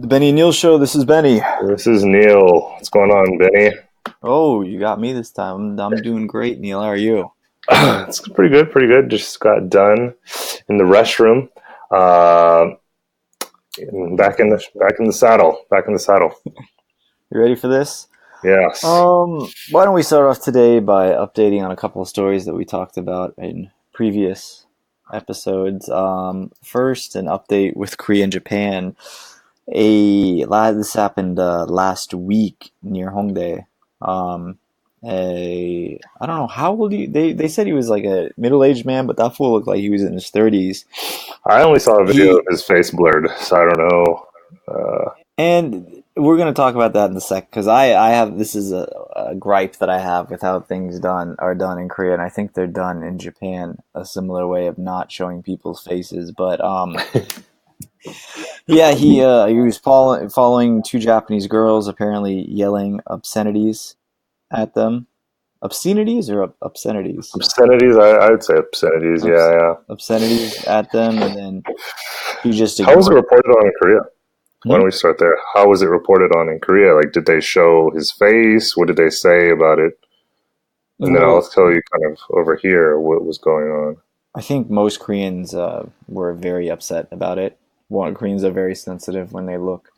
The Benny and Neil Show. This is Benny. This is Neil. What's going on, Benny? Oh, you got me this time. I'm doing great, Neil. How are you? It's pretty good, pretty good. Just got done in the restroom. Uh, back in the saddle. Back in the saddle. You ready for this? Yes. Why don't we start off today by updating on a couple of stories that we talked about in previous episodes. First, an update with Korea and Japan. This happened last week near Hongdae. I don't know how old they said he was like a middle-aged man, but that fool looked like he was in his 30s. I only saw a video He of his face blurred, so I don't know. And we're going to talk about that in a sec because I have this is a gripe that I have with how things are done in Korea, and I think they're done in Japan a similar way of not showing people's faces. But yeah, he was following two Japanese girls, apparently yelling obscenities at them. Obscenities or obscenities? Obscenities, I'd say obscenities, Obs- yeah. Obscenities at them, and then he just How was it ignored. reported on in Korea? Why Hmm? don't we start there? How was it reported on in Korea? Like, did they show his face? What did they say about it? And then I'll Well, tell you kind of over here what was going on. I think most Koreans were very upset about it. Koreans are very sensitive when they look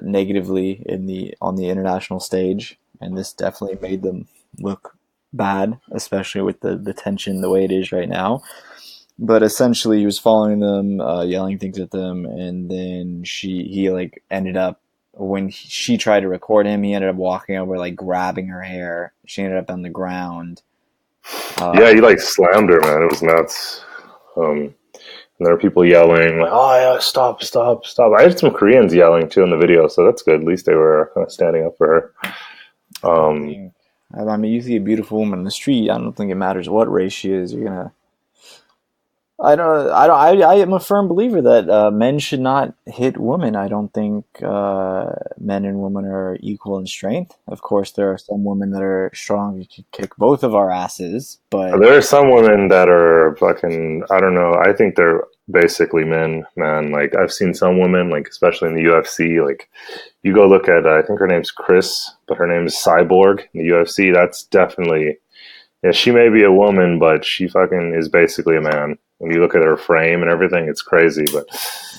negatively on the international stage, and this definitely made them look bad, especially with the tension the way it is right now. But essentially, he was following them, yelling things at them, and then he like ended up when she tried to record him, he ended up walking over, like grabbing her hair. She ended up on the ground. Yeah, Uh, he like slammed her, man. It was nuts. Um, and there were people yelling like, "Oh yeah, stop, stop, stop!" I had some Koreans yelling too in the video, so that's good. At least they were kind of standing up for her. I don't Um, think. I mean, you see a beautiful woman in the street. I don't think it matters what race she is. You're gonna. I don't. I don't. I am a firm believer that men should not hit women. I don't think men and women are equal in strength. Of course, there are some women that are strong who could kick both of our asses. But there are some women that are fucking. I don't know. I think they're basically men, man. Like I've seen some women, like especially in the UFC. Like you go look at. I think her name's Chris, but her name is Cyborg in the UFC. That's definitely. Yeah, she may be a woman, but she fucking is basically a man. When you look at her frame and everything, it's crazy. But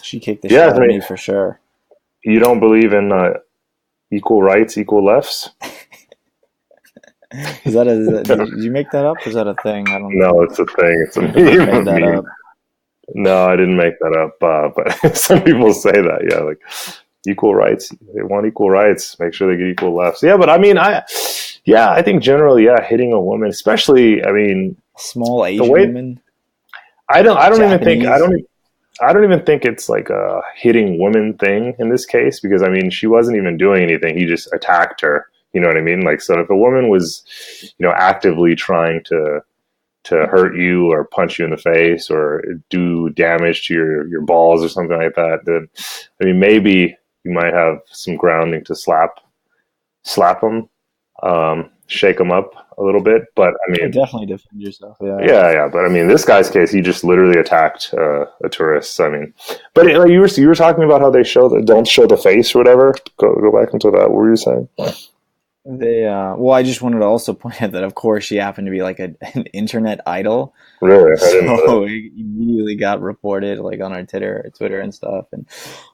she kicked the shit yeah, out I of mean, me for sure. you don't believe in equal rights, equal lefts? Did you make that up? Or is that a thing? I don't No, think it's a thing. It's a you meme. made A that meme. up. No, I didn't make that up. But some people say that. Yeah, like equal rights. They want equal rights. Make sure they get equal lefts. Yeah, but I mean, I think generally, yeah, hitting a woman, especially, I mean, Small the Asian way women, I don't even think Japanese. I don't even think it's like a hitting women thing in this case because I mean she wasn't even doing anything. He just attacked her. You know what I mean? Like so, if a woman was, actively trying to hurt you or punch you in the face or do damage to your balls or something like that, then I mean maybe you might have some grounding to slap them, shake them up a little bit. But I Oh, mean, definitely defend yourself. Yeah. yeah. But I mean, this guy's case, he just literally attacked a tourist. I mean, but like you were talking about how they don't show the face or whatever. Go back into that. What were you saying? Well, I just wanted to also point out that, of course, she happened to be like an internet idol, Really, I didn't know that. so it immediately got reported, like on our Twitter and stuff, and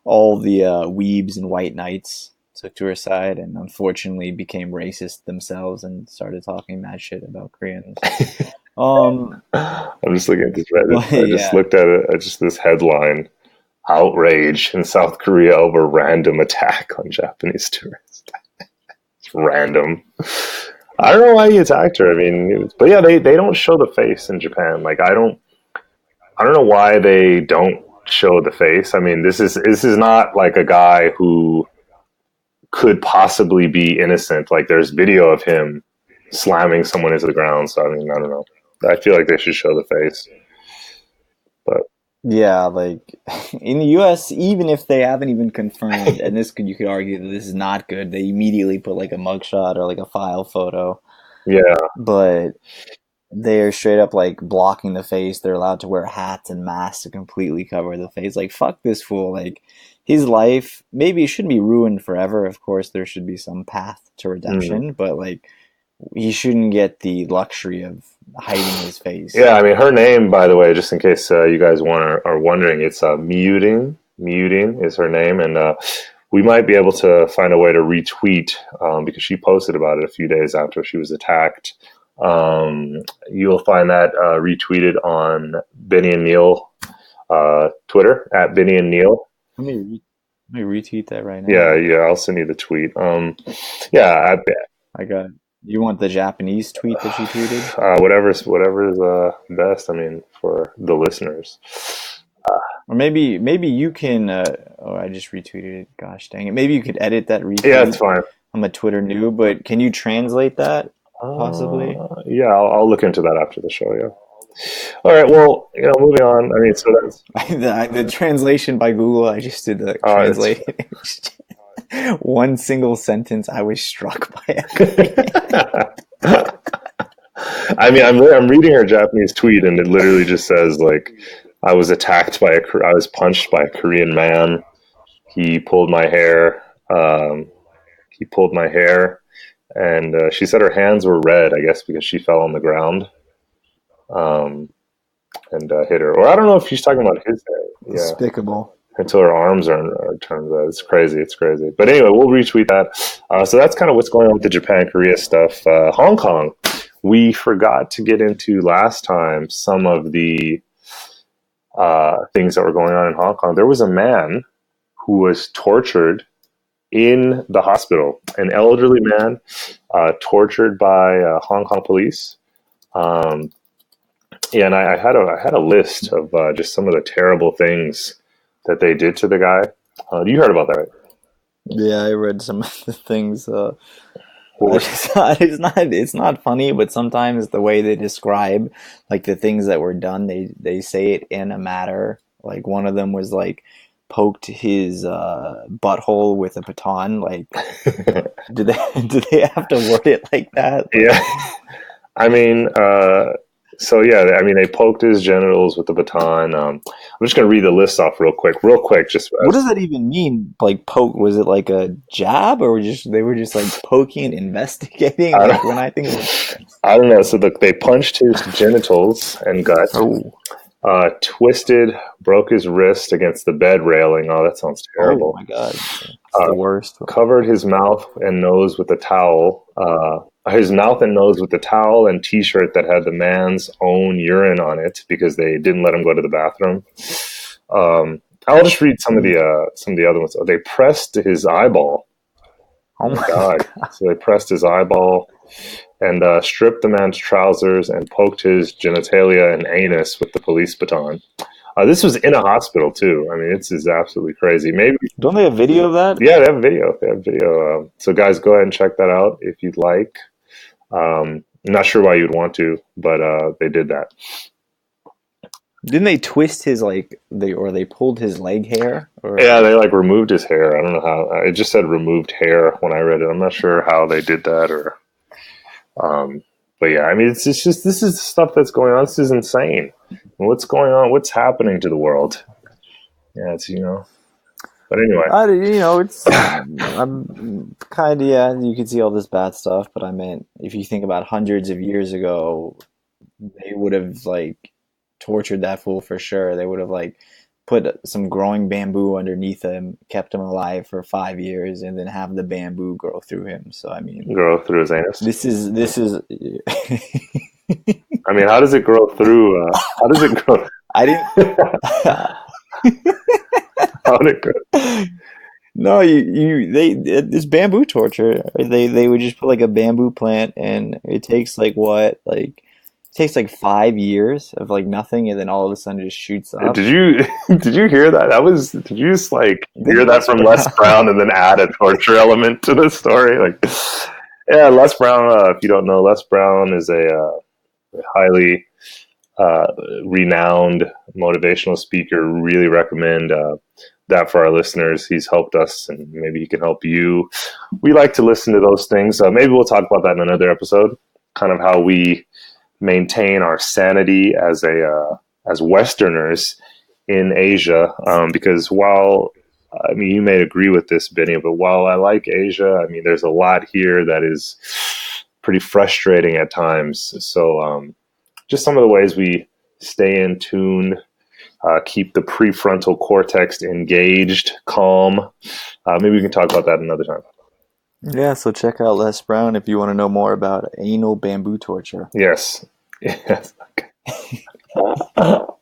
all the weebs and white knights took to her side, and unfortunately became racist themselves and started talking mad shit about Koreans. Um, I'm just looking at this Reddit. but I just yeah, looked at it. At just this headline: outrage in South Korea over random attack on Japanese tourists. It's random. I don't know why he attacked her. I mean, but yeah, they don't show the face in Japan. Like I don't know why they don't show the face. I mean, this is not like a guy who could possibly be innocent. Like there's video of him slamming someone into the ground. So I mean, I don't know. I feel like they should show the face. But yeah, like in the U.S., even if they haven't even confirmed, and you could argue that this is not good, they immediately put like a mugshot or like a file photo. yeah, But they're straight up like blocking the face. They're allowed to wear hats and masks to completely cover the face. Like, fuck this fool. Like, his life, maybe it shouldn't be ruined forever. Of course, there should be some path to redemption, but like, he shouldn't get the luxury of hiding his face. Yeah, I mean, her name, by the way, just in case you guys are wondering, it's Muting. Muting is her name, and we might be able to find a way to retweet because she posted about it a few days after she was attacked. You'll find that retweeted on Benny and Neil Twitter at Benny and Neil. Let me retweet that right now. Yeah, I'll send you the tweet. Yeah, I got. You want the Japanese tweet that she tweeted? Whatever's best. I mean, for the listeners. Or maybe you can. Oh, I just retweeted it. Gosh dang it! Maybe you could edit that retweet. Yeah, it's fine. I'm a Twitter noob, but can you translate that possibly? Yeah, I'll look into that after the show. Yeah. All right. Well, moving on. I mean, so that's the translation by Google. I just did the translate. One single sentence. I was struck by it. I mean, I'm reading her Japanese tweet, and it literally just says like, I was punched by a Korean man. He pulled my hair. And she said her hands were red, I guess, because she fell on the ground and hit her. Or I don't know if she's talking about his hair. Yeah. Despicable. Until her arms are turned red. It's crazy. But anyway, we'll retweet that. So that's kind of what's going on with the Japan-Korea stuff. Hong Kong, we forgot to get into last time some of the things that were going on in Hong Kong. There was a man who was tortured in the hospital, an elderly man tortured by Hong Kong police. And I had a list of just some of the terrible things that they did to the guy. You heard about that, right? Yeah, I read some of the things. It's not funny, but sometimes the way they describe like the things that were done, they say it in a matter. Like one of them was like poked his butthole with a baton. Like, do they have to word it like that? Yeah, I mean, they poked his genitals with the baton. I'm just gonna read the list off real quick. Just what does that even mean? Like poke? Was it like a jab, or they were just like poking and investigating? I don't know. So they punched his genitals and gut. Oh. Twisted, broke his wrist against the bed railing. Oh, that sounds terrible. Oh my god, it's the worst. Covered his mouth and nose with a towel. His mouth and nose with the towel and T-shirt that had the man's own urine on it because they didn't let him go to the bathroom. I'll just read some of the other ones. They pressed his eyeball. Oh my god! So they pressed his eyeball and stripped the man's trousers and poked his genitalia and anus with the police baton. This was in a hospital too. I mean, this is absolutely crazy. Maybe don't they have video of that? Yeah, they have video. So guys, go ahead and check that out if you'd like. I'm not sure why you'd want to, but they did that. Didn't they twist his they pulled his leg hair? Yeah, they removed his hair. I don't know how. It just said removed hair when I read it. I'm not sure how they did that or. But yeah, I mean, it's just this is stuff that's going on. This is insane. What's going on? What's happening to the world? Yeah, it's But anyway, it's I'm kind of you can see all this bad stuff, but I meant if you think about hundreds of years ago, they would have tortured that fool for sure. They would have put some growing bamboo underneath him, kept him alive for 5 years, and then have the bamboo grow through him. So I mean, grow through his anus. This is. I mean, how does it grow through? How does it grow? I didn't. How did it grow? No, this bamboo torture. They would just put a bamboo plant, and it takes 5 years of nothing, and then all of a sudden it just shoots up. Did you hear that? Did you just hear that from Les Brown and then add a torture element to the story? Yeah, Les Brown. If you don't know, Les Brown is a highly renowned motivational speaker. Really recommend that for our listeners. He's helped us, and maybe he can help you. We like to listen to those things. Maybe we'll talk about that in another episode. Kind of how we maintain our sanity as Westerners in Asia. Because while I mean, you may agree with this, Benny, but while I like Asia, I mean, there's a lot here that is pretty frustrating at times. So, just some of the ways we stay in tune, keep the prefrontal cortex engaged, calm. Maybe we can talk about that another time. Yeah, so check out Les Brown if you want to know more about anal bamboo torture. Yes. Yes. All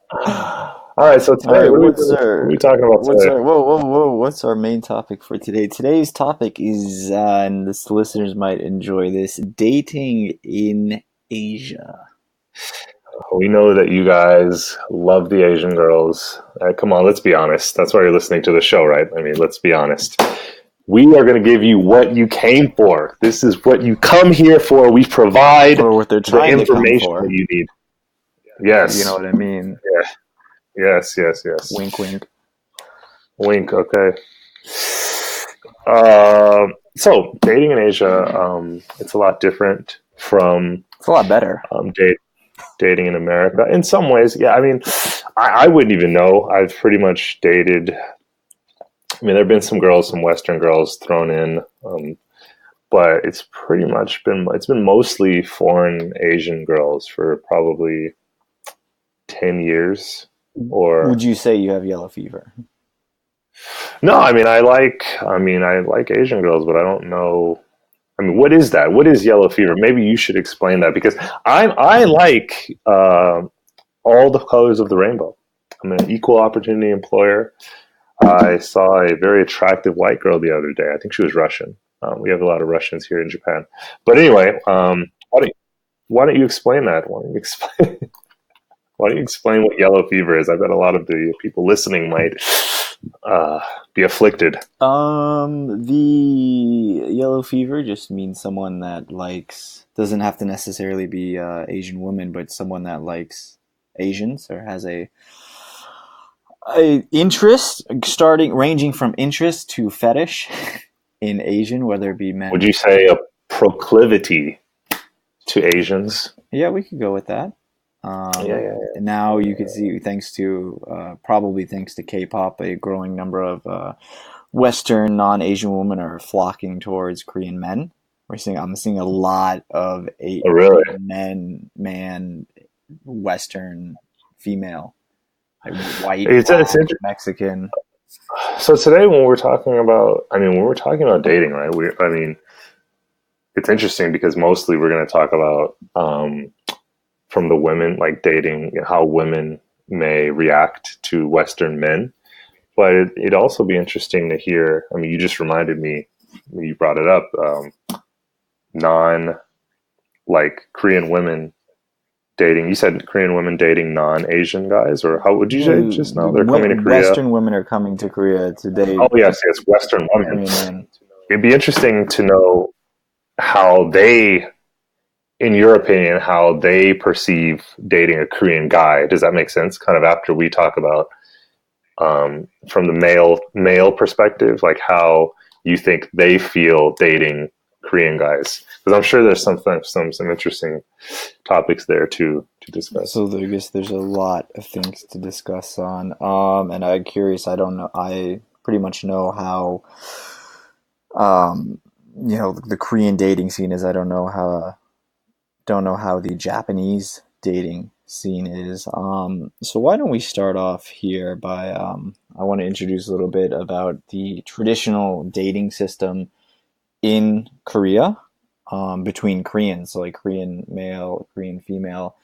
right. So today, what are we talking about today? What's our main topic for today? Today's topic is, and the listeners might enjoy this, dating in Asia. We know that you guys love the Asian girls. Come on, let's be honest. That's why you're listening to the show, right? I mean, let's be honest. We are going to give you what you came for. This is what you come here for. We provide or what they're trying the information to come for. that you need. Yes. You know what I mean? Yeah. Yes. Wink, wink. Wink, okay. So, dating in Asia, it's a lot different from... It's a lot better. Dating in America. In some ways, yeah. I mean, I wouldn't even know. I've pretty much dated... I mean, there have been some Western girls thrown in, but it's pretty much been mostly foreign Asian girls for probably 10 years. Or would you say you have yellow fever? No, I mean, I like Asian girls, but I don't know. I mean, what is that? What is yellow fever? Maybe you should explain that, because I like all the colors of the rainbow. I'm an equal opportunity employer. I saw a very attractive white girl the other day. I think she was Russian. We have a lot of Russians here in Japan. But anyway, why don't you explain that? Why don't you explain what yellow fever is? I bet a lot of the people listening might be afflicted. The yellow fever just means someone that doesn't have to necessarily be Asian woman, but someone that likes Asians or has a interest, ranging from interest to fetish in Asian, whether it be men. Would you say a proclivity to Asians? Yeah, we could go with that. Yeah. Now you can see, probably thanks to K-pop, a growing number of Western non-Asian women are flocking towards Korean men. I'm seeing a lot of men, Western, female, like white, black, Mexican. So today, when we're talking about dating, right? It's interesting because mostly we're going to talk about from the women, like dating, how women may react to Western men. But it'd also be interesting to hear. I mean, you just reminded me, you brought it up, Korean women dating. You said Korean women dating non-Asian guys, or how would you say just now? They're coming to Korea. Western women are coming to Korea to date. Oh, yes, Western women. It'd be interesting to know how they, in your opinion, how they perceive dating a Korean guy. Does that make sense? Kind of after we talk about from the male perspective, like how you think they feel dating Korean guys, because I'm sure there's some interesting topics there to discuss. So I guess there's a lot of things to discuss on, and I'm curious. I don't know. I pretty much know how, the Korean dating scene is. I don't know how the Japanese dating scene is. So why don't we start off here by I want to introduce a little bit about the traditional dating system in Korea, between Koreans, so like Korean male, Korean female.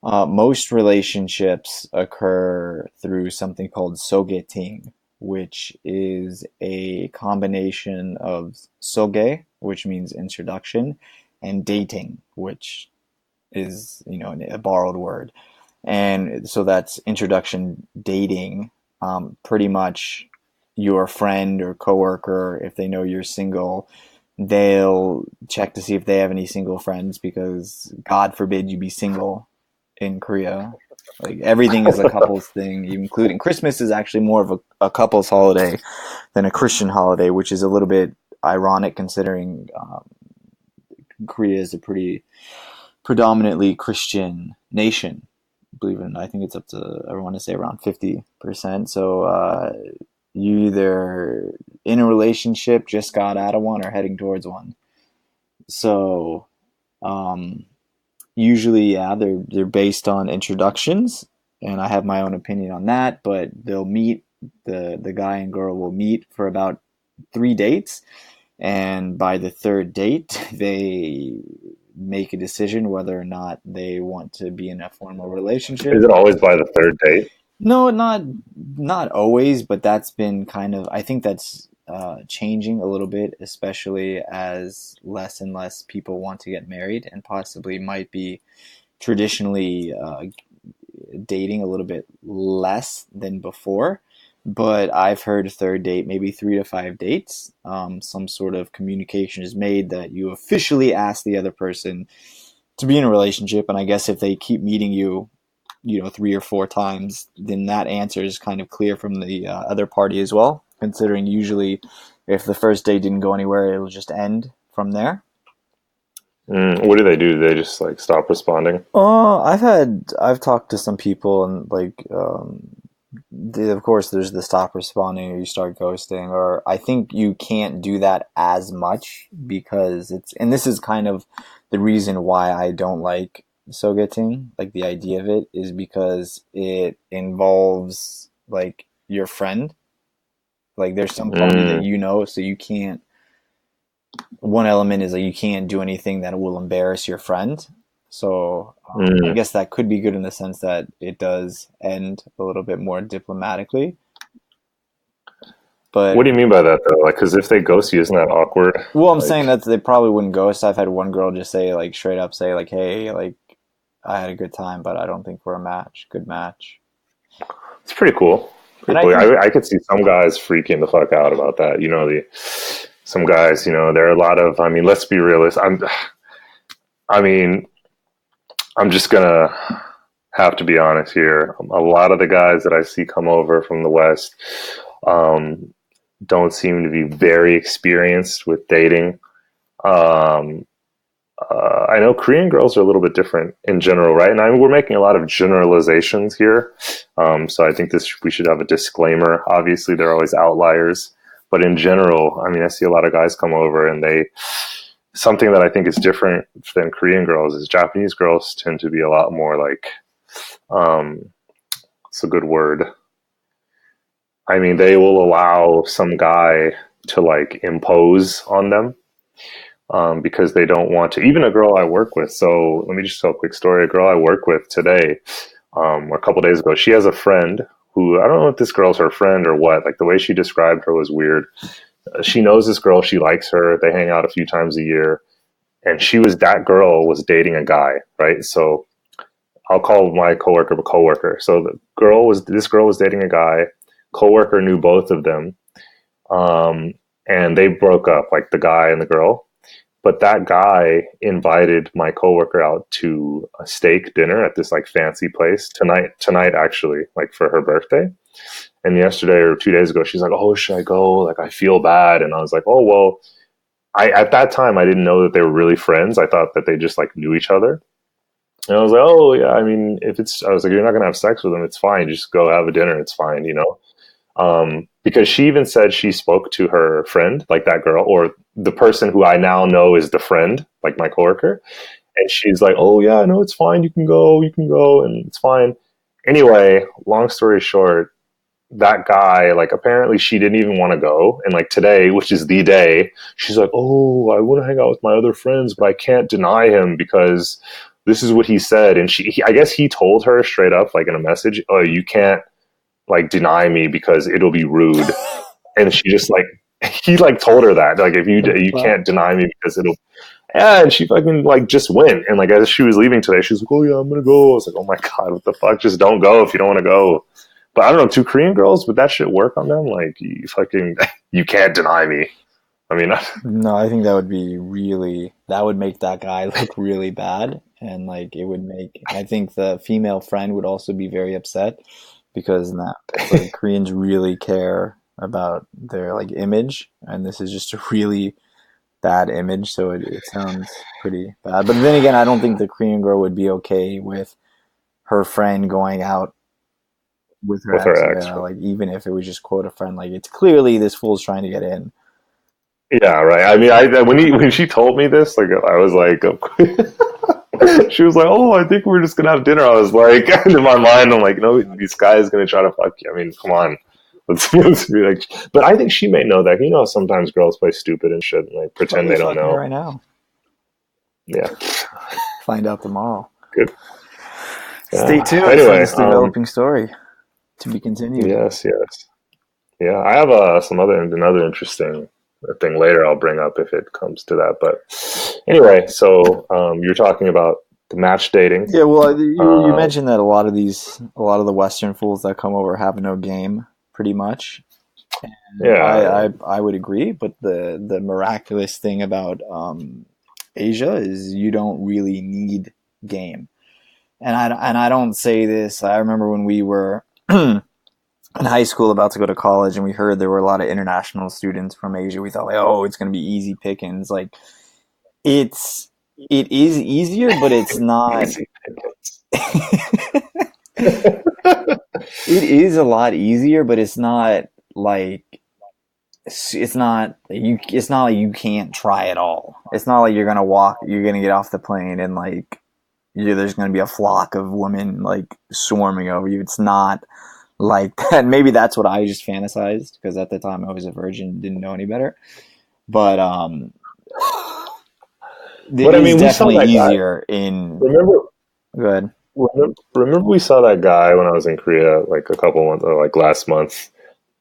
Most relationships occur through something called sogeting, which is a combination of soge, which means introduction, and dating, which is, a borrowed word. And so that's introduction dating. Pretty much your friend or coworker, if they know you're single, they'll check to see if they have any single friends, because God forbid you be single in Korea. Like, everything is a couples thing, including Christmas is actually more of a couples holiday than a Christian holiday, which is a little bit ironic considering Korea is a pretty predominantly Christian nation. Believe it or not, I think it's up to, I want to say around 50%. So you either in a relationship, just got out of one, or heading towards one. So um, usually, yeah, they're based on introductions, and I have my own opinion on that. But they'll meet, the guy and girl will meet for about 3 dates, and by the third date, they make a decision whether or not they want to be in a formal relationship. Is it always by the third date? No, not always, but that's been kind of, I think that's changing a little bit, especially as less and less people want to get married and possibly might be traditionally dating a little bit less than before. But I've heard third date, maybe 3 to 5 dates. Some sort of communication is made that you officially ask the other person to be in a relationship. And I guess if they keep meeting you, 3 or 4 times, then that answer is kind of clear from the other party as well. Considering usually, if the first date didn't go anywhere, it'll just end from there. What do they do? Do they just like stop responding? I've talked to some people, and like of course there's the stop responding, or you start ghosting, or I think you can't do that as much because and this is kind of the reason why I don't like sogeting, like the idea of it, is because it involves like your friend. Like there's some party that Mm, so you can't. One element is that you can't do anything that will embarrass your friend. So I mm. guess that could be good in the sense that it does end a little bit more diplomatically. What But do you mean by that though? Like, because if they ghost you, isn't that awkward? well, I'm saying Like, that they probably wouldn't ghost. I've had one girl just say, like, straight up say, like, hey, like, I had a good time, but I don't think we're a match. Good match. it's pretty cool. And Pretty I cool. think, I could see some guys freaking the fuck out about that. Some guys, there are a lot of. I mean, let's be realistic. I mean, I'm just gonna have to be honest here. A lot of the guys that I see come over from the West um, don't seem to be very experienced with dating. Um, I know Korean girls are a little bit different in general, right? And I mean, we're making a lot of generalizations here. So I think we should have a disclaimer. Obviously, there are always outliers, but in general, I mean, I see a lot of guys come over, and something that I think is different than Korean girls is Japanese girls tend to be a lot more like, um, it's a good word. I mean, they will allow some guy to like impose on them because they don't want to. Even a girl I work with. So let me just tell a quick story. A girl I work with today, or a couple days ago, she has a friend who, I don't know if this girl's her friend or what. Like the way she described her was weird. She knows this girl. She likes her. They hang out a few times a year. And that girl was dating a guy, right? So I'll call my coworker a coworker. So this girl was dating a guy. Coworker knew both of them. Um, and they broke up, like the guy and the girl. But that guy invited my coworker out to a steak dinner at this like fancy place tonight actually, like for her birthday. And yesterday or 2 days ago, she's like, "Oh, should I go? Like, I feel bad." And I was like, "Oh, well." At that time I didn't know that they were really friends. I thought that they just like knew each other. And I was like, "Oh yeah, I mean, I was like, you're not gonna have sex with him. It's fine. Just go have a dinner. It's fine." Because she even said she spoke to her friend, like that girl, or the person who I now know is the friend, like my coworker. And she's like, "Oh, yeah, no, it's fine. You can go, and it's fine." Anyway, long story short, that guy, like, apparently she didn't even want to go. And like today, which is the day, she's like, "Oh, I want to hang out with my other friends, but I can't deny him because this is what he said." And I guess he told her straight up, like in a message, "Oh, you can't like deny me because it'll be rude." And she just like he like told her that like if you well, can't deny me because it'll yeah. And she fucking like just went. And like as she was leaving today, she was like, "Oh yeah, I'm gonna go." I was like, "Oh my god, what the fuck? Just don't go if you don't want to go." But I don't know, two Korean girls, would that shit work on them? Like you fucking you can't deny me. I mean, no, I think that would be that would make that guy look really bad. And like, I think the female friend would also be very upset because now it's like Koreans really care about their like image. And this is just a really that image, so it sounds pretty bad. But then again, I don't think the Korean girl would be okay with her friend going out with her with her ex. ex. Yeah, like even if it was just quote a friend, like it's clearly this fool's trying to get in. Yeah, right. I mean, when she told me this, like I was like, she was like, "Oh, I think we're just gonna have dinner." I was like, in my mind, I'm like, "No, this guy is gonna try to fuck you." I mean, come on, let's be like. But I think she may know that. You know, sometimes girls play stupid and shit, and like pretend Probably they don't fucking her know. right now. Yeah, Find out tomorrow. good. Stay tuned for Anyway, this developing story to be continued. yes. Yeah, I have another interesting thing later. I'll bring up if it comes to that. But anyway, so you're talking about the match dating. Yeah, well, you Um, mentioned that a lot of the Western fools that come over have no game, pretty much. And yeah, I would agree, but the miraculous thing about Asia is you don't really need game. And I don't say this. I remember when we were in high school about to go to college, and we heard there were a lot of international students from Asia. We thought like, oh, it's going to be easy pickings. Like it's it is easier, but it's not. easy. It is a lot easier, but it's not like it's not like you can't try at all. It's not like you're gonna get off the plane and like there's gonna be a flock of women like swarming over you. It's not like that. Maybe that's what I just fantasized because at the time I was a virgin, didn't know any better. But it But I is mean, we saw definitely that guy. easier in. Remember, Good. remember, we saw that guy when I was in Korea, like a couple months, or like last month.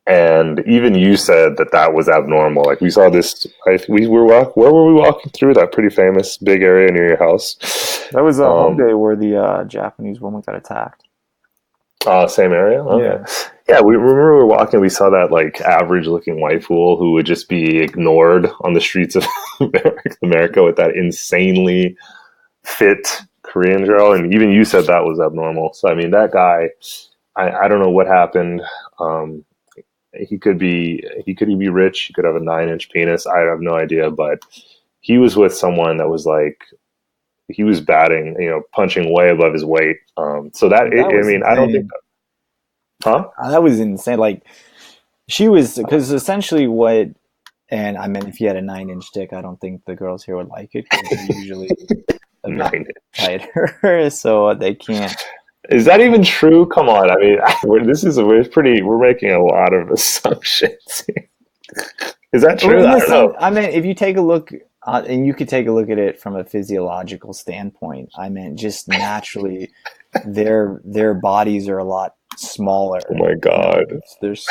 And even you said that that was abnormal. Like we saw this. We were where were we walking through that pretty famous big area near your house? That was a home Um, day where the Japanese woman got attacked. Same area. Okay. Yeah. Yeah, we remember we were walking. We saw that like average-looking white fool who would just be ignored on the streets of America with that insanely fit Korean girl, and even you said that was abnormal. So I mean, that guy, I don't know what happened. Um, he could be rich. He could have a 9-inch penis. I have no idea, but he was with someone that was like he was batting, punching way above his weight. So That I was mean, I don't think insane. huh? That was insane. Like she was because essentially what, and I mean, if you had a 9 inch dick, I don't think the girls here would like it because they're usually a bit 9 inch. tighter, so they can't. Is that even true? Come on. I mean, we're making a lot of assumptions. Is that Well, true? in I the don't sense, know. I mean, if you take a look, and you could take a look at it from a physiological standpoint, I mean, just naturally, their bodies are a lot Oh smaller. my You know, God. there's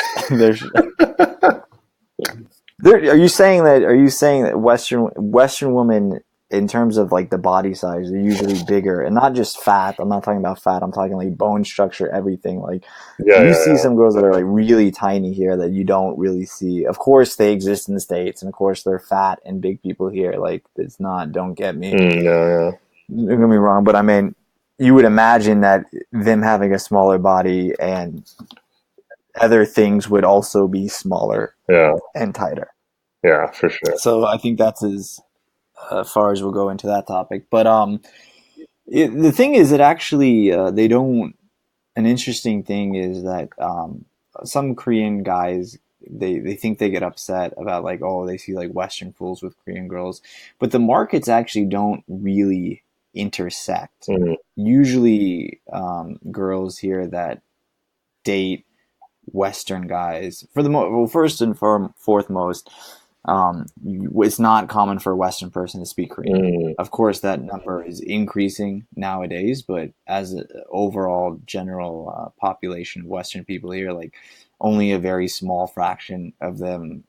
are you saying that? Are you saying that Western women, in terms of like the body size, are usually bigger and not just fat? I'm not talking about fat. I'm talking like bone structure, everything. Like Yeah, you yeah, see yeah. some girls that are like really tiny here that you don't really see. Of course, they exist in the States, and of course, they're fat and big people here. Like it's not. Don't get me. Yeah, yeah, Don't get me wrong, but I mean, you would imagine that them having a smaller body and other things would also be smaller yeah, and tighter. yeah, for sure. So I think that's as far as we'll go into that topic. But the thing is, it actually they don't. An interesting thing is that some Korean guys they think they get upset about like oh they see like Western fools with Korean girls, but the markets actually don't really intersect. Mm, Usually, girls here that date Western guys for the well, first and foremost, it's not common for a Western person to speak Korean. mm, Of course, that number is increasing nowadays, but as an overall general population of Western people here, like only a very small fraction of them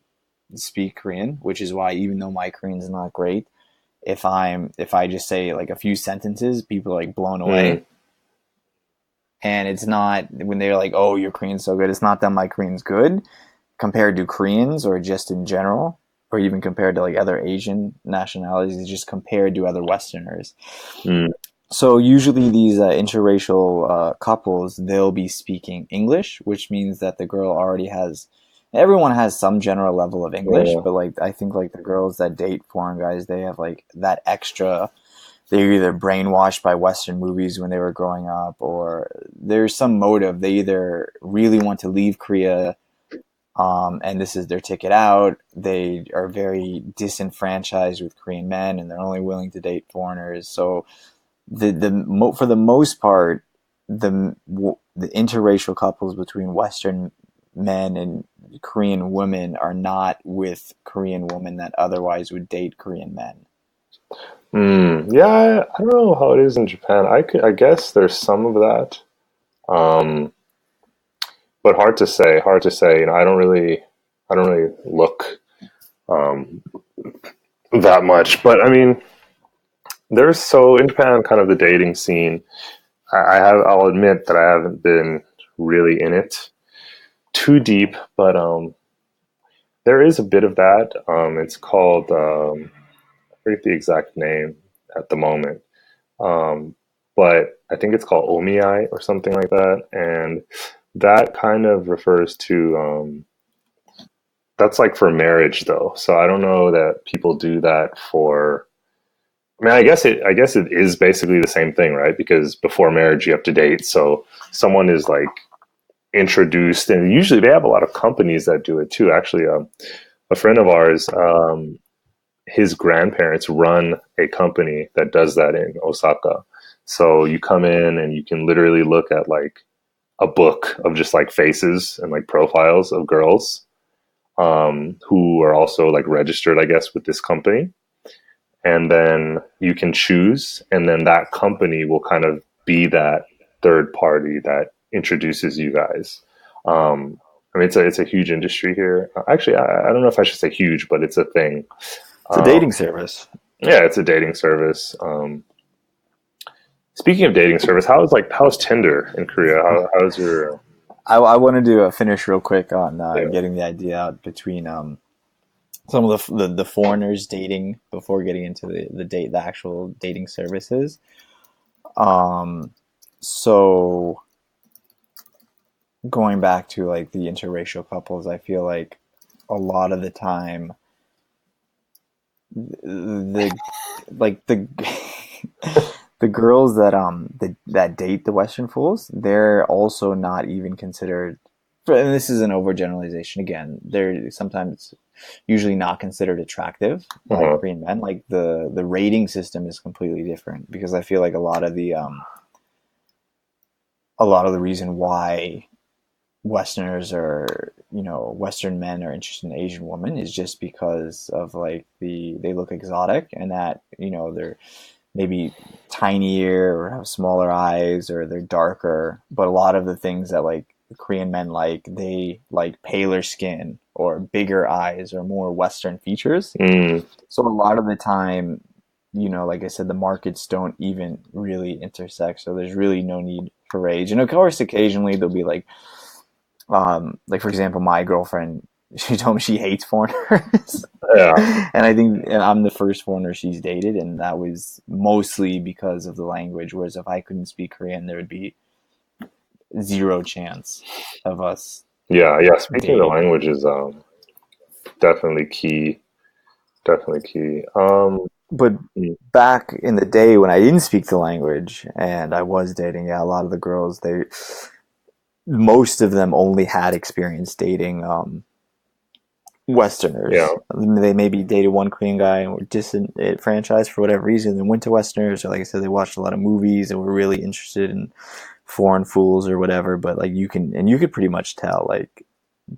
speak Korean, which is why even though my Korean is not great, if I just say like a few sentences, people are like blown away. mm. And it's not when they're like, "Oh, your Korean's so good." It's not that my Korean's good compared to Koreans or just in general, or even compared to like other Asian nationalities. It's just compared to other Westerners. Mm. So usually these interracial couples, they'll be speaking English, which means that the girl already has everyone has some general level of English, Yeah. but like I think like the girls that date foreign guys, they have like that extra. They're either brainwashed by Western movies when they were growing up, or there's some motive. They either really want to leave Korea, and this is their ticket out. They are very disenfranchised with Korean men, and they're only willing to date foreigners. So for the most part, the interracial couples between Western men and Korean women are not with Korean women that otherwise would date Korean men. Yeah, I don't know how it is in Japan. I guess there's some of that. Um, but hard to say. Hard to say. I don't really look um, that much. But I mean, there's so in Japan, kind of the dating scene. I'll admit that I haven't been really in it too deep, but there is a bit of that. It's called I forget the exact name at the moment, um, but I think it's called Omiai or something like that, and that kind of refers to that's like for marriage though. So I don't know that people do that for. I mean, I guess it is basically the same thing, right? Because before marriage, you have to date. So someone is like introduced, and usually they have a lot of companies that do it too. Actually, a friend of ours, his grandparents run a company that does that in Osaka. So you come in and you can literally look at like a book of just like faces and like profiles of girls who are also like registered, I guess, with this company. And then you can choose, and then that company will kind of be that third party that introduces you guys. I mean, it's a huge industry here. Actually, I don't know if I should say huge, but it's a thing. It's a dating service. Yeah, it's a dating service. Speaking of dating service, how's Tinder in Korea? How's your I wanted to finish real quick on yeah getting the idea out between some of the foreigners dating before getting into the actual dating services. Um, so going back to like the interracial couples, I feel like a lot of the time the like the the girls that date the Western fools, they're also not even considered. And this is an overgeneralization again. They're sometimes usually not considered attractive by uh-huh. Korean men. Like the rating system is completely different because I feel like a lot of the reason why Westerners are, Western men are interested in Asian women is just because of like they look exotic and that, they're maybe tinier or have smaller eyes or they're darker. But a lot of the things that like Korean men like, they like paler skin or bigger eyes or more Western features. mm, So a lot of the time, like I said, the markets don't even really intersect. So there's really no need for age. And of course, occasionally there'll be like for example, my girlfriend, she told me she hates foreigners, yeah and I think I'm the first foreigner she's dated, and that was mostly because of the language. Whereas if I couldn't speak Korean, there would be zero chance of us yeah. Speaking of the dating. language is definitely key. Definitely key. But Mm, back in the day when I didn't speak the language and I was dating, yeah, a lot of the girls, most of them only had experience dating yeah. Westerners. They maybe dated one Korean guy and were disenfranchised for whatever reason, then went to Westerners. Or like I said, they watched a lot of movies and were really interested in foreign fools or whatever. But like you could pretty much tell like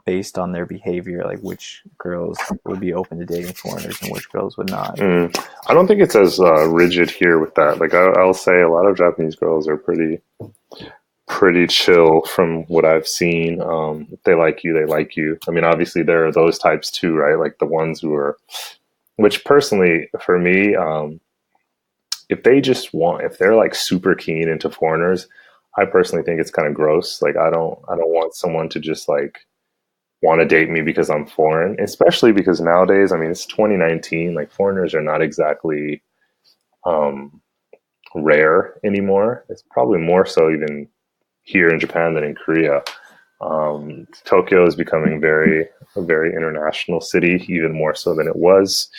based on their behavior, like which girls would be open to dating foreigners and which girls would not. I don't think it's as rigid here with that. Like I'll say, a lot of Japanese girls are pretty chill from what I've seen. If they like you, they like you. I mean, obviously there are those types too, right? Like the ones who are, which personally for me, if they just want, if they're like super keen into foreigners, I personally think it's kind of gross. Like I don't want someone to just like want to date me because I'm foreign, especially because nowadays, I mean, it's 2019, like foreigners are not exactly um, rare anymore. It's probably more so even here in Japan than in Korea. Tokyo is becoming a very international city, even more so than it was.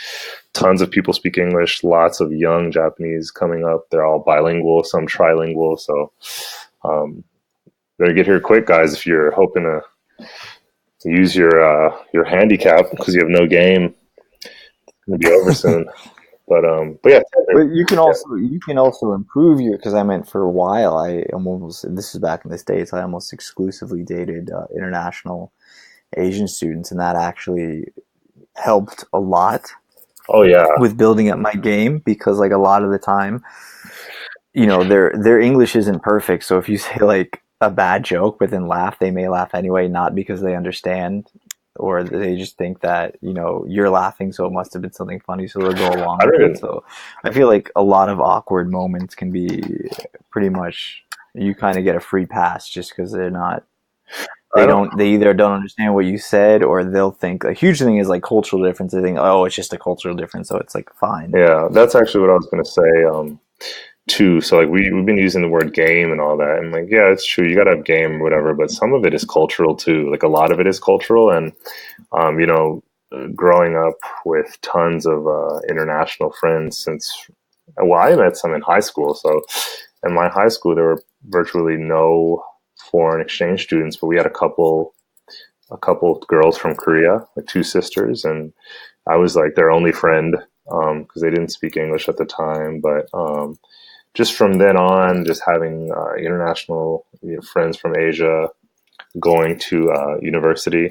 Tons of people speak English. Lots of young Japanese coming up. They're all bilingual, some trilingual. So um, better get here quick, guys, if you're hoping to use your handicap because you have no game. It's gonna be over soon. But yeah, But you can also improve your, because I meant for a while I almost, this is back in the States, I almost exclusively dated international Asian students, and that actually helped a lot oh yeah, with building up my game, because like a lot of the time, their English isn't perfect. So if you say like a bad joke but then laugh, they may laugh anyway, not because they understand, or they just think that you're laughing, so it must have been something funny, so they'll go along I with don't it. even. So I feel like a lot of awkward moments can be pretty much, you kind of get a free pass just because I don't. they either don't understand what you said, or they'll think a huge thing is like cultural difference. They think, oh, it's just a cultural difference, so it's like fine. Yeah, that's actually what I was gonna say. Too. So like we've been using the word game and all that, and like yeah, it's true. You gotta have game or whatever, but some of it is cultural too. Like a lot of it is cultural, and um, you know, growing up with tons of international friends since well, I met some in high school. So in my high school, there were virtually no foreign exchange students, but we had a couple of girls from Korea, like two sisters, and I was like their only friend because they didn't speak English at the time, but just from then on, just having international friends from Asia going to university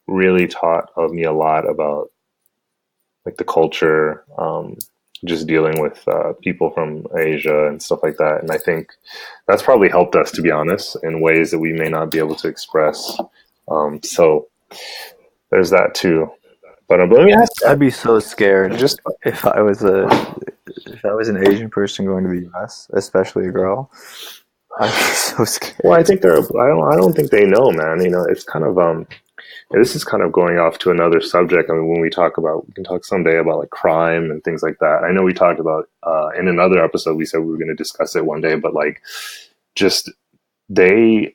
really taught me a lot about like the culture, just dealing with people from Asia and stuff like that. And I think that's probably helped us, to be honest, in ways that we may not be able to express. So there's that too. But let me ask I'd be so scared just if I was a if I was an Asian person going to the U.S., especially a girl. I'd be so well, I scared. think they're. I don't think they know, man. You know, it's kind of this is kind of going off to another subject. I mean, when we talk about, we can talk someday about like crime and things like that. I know we talked about in another episode. We said we were going to discuss it one day, but like, just they,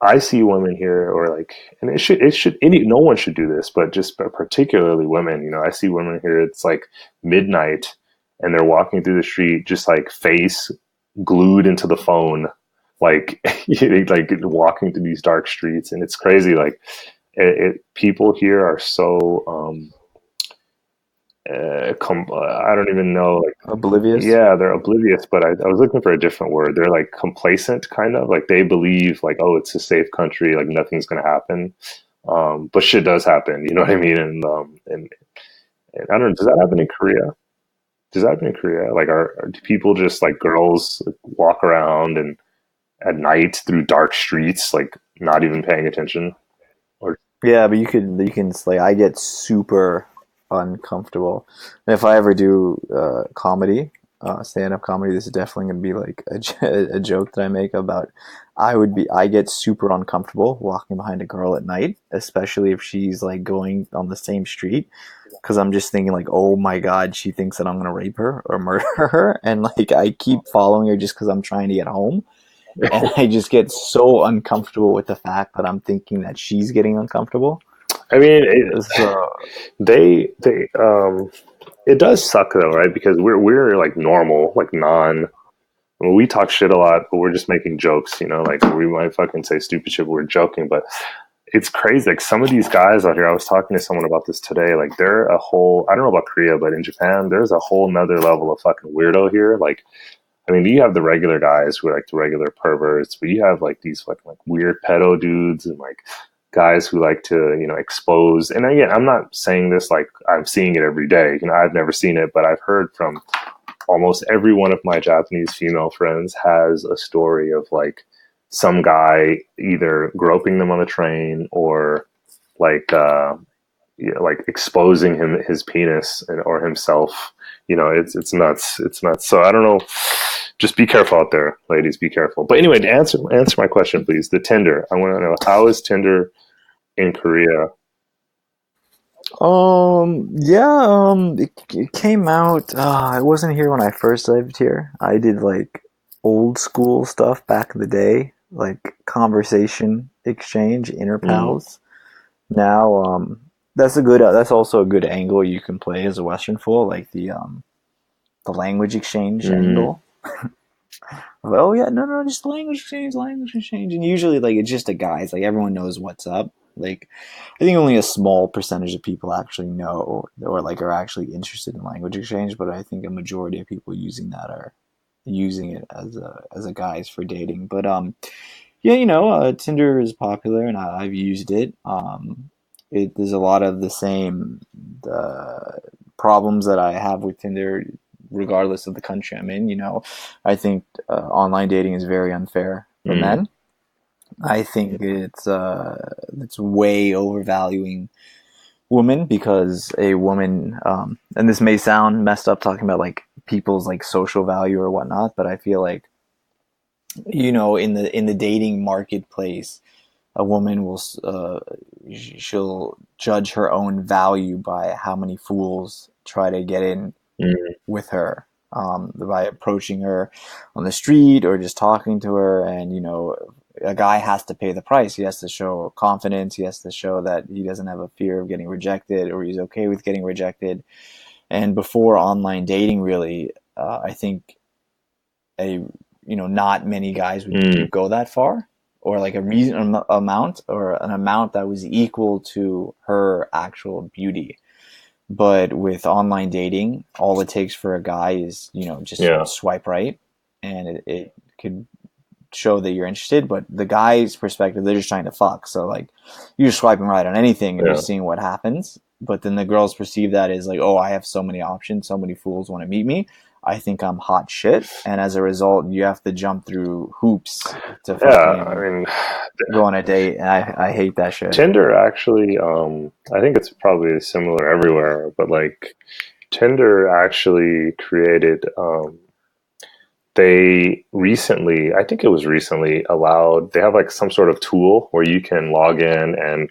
I see women here, or like, and no one should do this, but just particularly women. You know, I see women here. It's like midnight, and they're walking through the street, just like face glued into the phone, like like walking through these dark streets, and it's crazy. Like people here are so I don't even know. Like, Oblivious. yeah, they're oblivious, but I was looking for a different word. They're like complacent, kind of like they believe like, oh, it's a safe country, like nothing's gonna happen. But shit does happen. You know what I mean? And I don't know. Does that happen in Korea? Does that happen in Korea? Like, do people just like girls walk around and at night through dark streets, like not even paying attention? Or Yeah, but you can like, I get super uncomfortable. And if I ever do comedy, stand up comedy, this is definitely gonna be like a joke that I make about. I get super uncomfortable walking behind a girl at night, especially if she's like going on the same street, because I'm just thinking like, oh my god, she thinks that I'm gonna rape her or murder her, and like I keep following her just because I'm trying to get home, and I just get so uncomfortable with the fact that I'm thinking that she's getting uncomfortable. I mean, So they it does suck though, right? Because we're like normal, like non. I mean, we talk shit a lot, but we're just making jokes, you know. Like we might fucking say stupid shit, but we're joking. But it's crazy. Like some of these guys out here, I was talking to someone about this today. Like they're a whole. I don't know about Korea, but in Japan, there's a whole nother level of fucking weirdo here. Like I mean, you have the regular guys who are like the regular perverts, but you have like these fucking like weird pedo dudes and like guys who like to, expose. And again, I'm not saying this like I'm seeing it every day. You know, I've never seen it, but I've heard from almost every one of my Japanese female friends has a story of like some guy either groping them on the train or like like exposing his penis or himself. You know, it's nuts. It's nuts. So I don't know. Just be careful out there, ladies. Be careful. But anyway, to answer my question, please. The Tinder. I want to know, how is Tinder in Korea? yeah, it came out. I wasn't here when I first lived here. I did like old school stuff back in the day, like conversation exchange, Mm, interpals. Now, that's a good. That's also a good angle you can play as a Western fool, like the language exchange mm, angle. Oh yeah, no, no, just language exchange, and usually like it's just a guys. Like everyone knows what's up. Like I think only a small percentage of people actually know or like are actually interested in language exchange, but I think a majority of people using that are using it as a guise for dating. But yeah, Tinder is popular, and I've used it. There's a lot of the same problems that I have with Tinder, regardless of the country I'm in. I think online dating is very unfair for mm. men. I think it's way overvaluing women because a woman, and this may sound messed up talking about like people's like social value or whatnot, but I feel like in the dating marketplace, a woman will she'll judge her own value by how many fools try to get in Mm, with her, by approaching her on the street or just talking to her. And a guy has to pay the price. He has to show confidence. He has to show that he doesn't have a fear of getting rejected, or he's okay with getting rejected. And before online dating, really, I think a not many guys mm, would go that far, or like a reasonable amount, or an amount that was equal to her actual beauty. But with online dating, all it takes for a guy is just yeah, swipe right, and it could show that you're interested. But the guy's perspective, they're just trying to fuck. So like you're just swiping right on anything and yeah. just seeing what happens. But then the girls perceive that as like, oh, I have so many options, so many fools want to meet me. I think I'm hot shit, and as a result, you have to jump through hoops to Yeah, I fucking mean, go on a date. And I hate that shit. Tinder actually, I think it's probably similar everywhere, but like Tinder actually created, they recently, I think it was recently allowed, they have like some sort of tool where you can log in and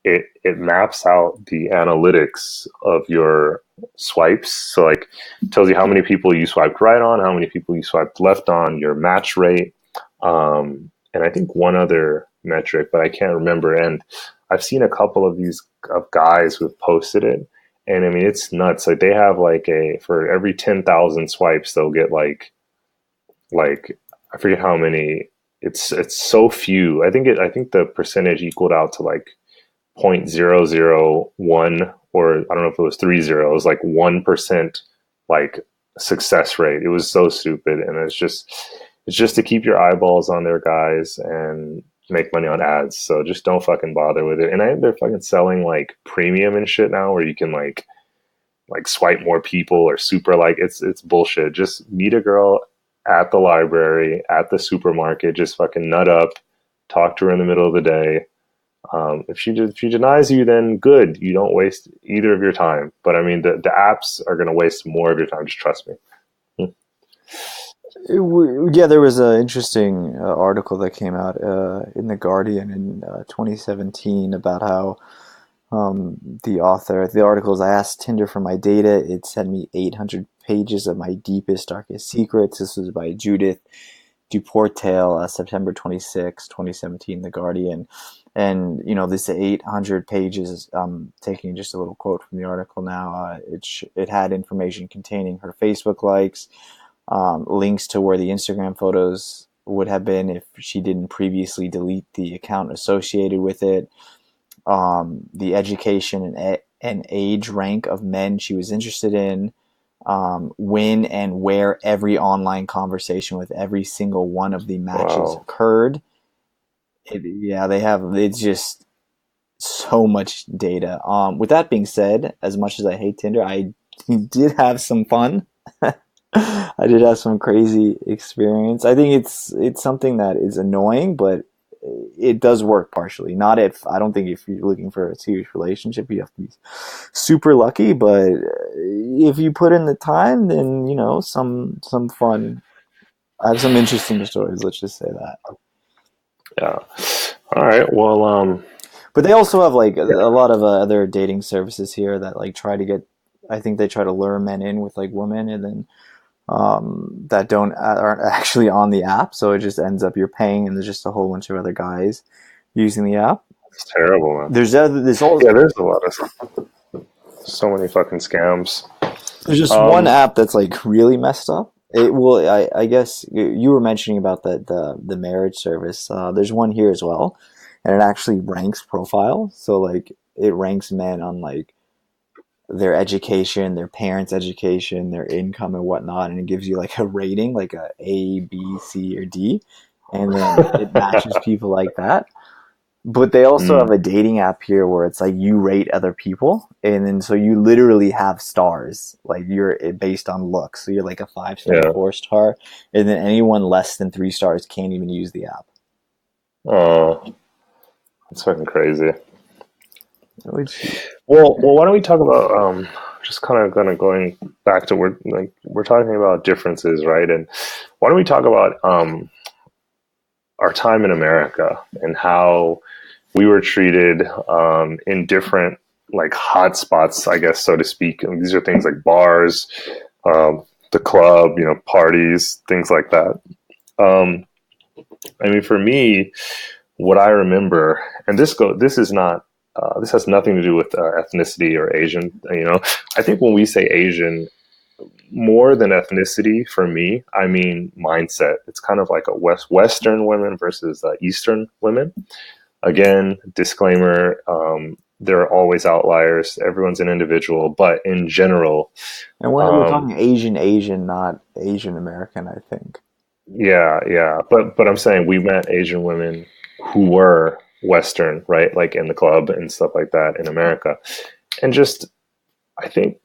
it maps out the analytics of your swipes. So like tells you how many people you swiped right on, how many people you swiped left on, your match rate, and I think one other metric, but I can't remember. And I've seen a couple of these of guys who've posted it, and I mean it's nuts. Like they have like a for every 10,000 swipes, they'll get like I forget how many. It's so few. I think the percentage equaled out to like 0.001, or I don't know if it was 3 zeros, like 1% like success rate. It was so stupid, and it's just to keep your eyeballs on their guys and make money on ads. So just don't fucking bother with it. And they're fucking selling like premium and shit now, where you can like swipe more people or super like it's bullshit. Just meet a girl at the library, at the supermarket, just fucking nut up, talk to her in the middle of the day. If she denies you, then good. You don't waste either of your time. But I mean, the apps are going to waste more of your time. Just trust me. Yeah, there was an interesting article that came out in the Guardian in 2017 about how the article is, I asked Tinder for my data. It sent me 800 pages of my deepest, darkest secrets. This was by Judith Duportail, September 26, 2017, The Guardian. And, this 800 pages, taking just a little quote from the article now, it had information containing her Facebook likes, links to where the Instagram photos would have been if she didn't previously delete the account associated with it, the education and age rank of men she was interested in, when and where every online conversation with every single one of the matches Wow. occurred. Yeah, they have. It's just so much data. With that being said, as much as I hate Tinder, I did have some fun. I did have some crazy experience. I think it's something that is annoying, but it does work partially. Not if I don't think if you're looking for a serious relationship, you have to be super lucky. But if you put in the time, then some fun. I have some interesting stories. Let's just say that. Yeah. All right. Well, But they also have like a yeah. lot of other dating services here that like try to get. I think they try to lure men in with like women, and then that don't aren't actually on the app. So it just ends up you're paying, and there's just a whole bunch of other guys using the app. It's terrible, man. There's all Yeah, there's a lot of so many fucking scams. There's just one Um, app that's like really messed up. It will. I guess you were mentioning about the marriage service. There's one here as well, and it actually ranks profile. So like it ranks men on like their education, their parents' education, their income, and whatnot, and it gives you like a rating, like A, B, C, or D, and then it matches people like that. But they also mm, have a dating app here where it's like you rate other people, and then so you literally have stars, like you're based on looks. So you're like a 5 star, yeah. 4 star, and then anyone less than 3 stars can't even use the app. Oh, it's fucking crazy. Which Well, why don't we talk about just kind of going back to we're talking about differences, right? And why don't we talk about our time in America and how we were treated in different like hot spots, I guess, so to speak. And these are things like bars, the club, parties, things like that. Um, I mean, for me, what I remember, and this is not. This has nothing to do with ethnicity or Asian. I think when we say Asian, more than ethnicity, for me, I mean mindset. It's kind of like a Western women versus Eastern women. Again, disclaimer: there are always outliers. Everyone's an individual, but in general, and we're um, talking Asian, not Asian American, I think. yeah, yeah. But I'm saying we met Asian women who were Western, right? Like in the club and stuff like that in America, and just I think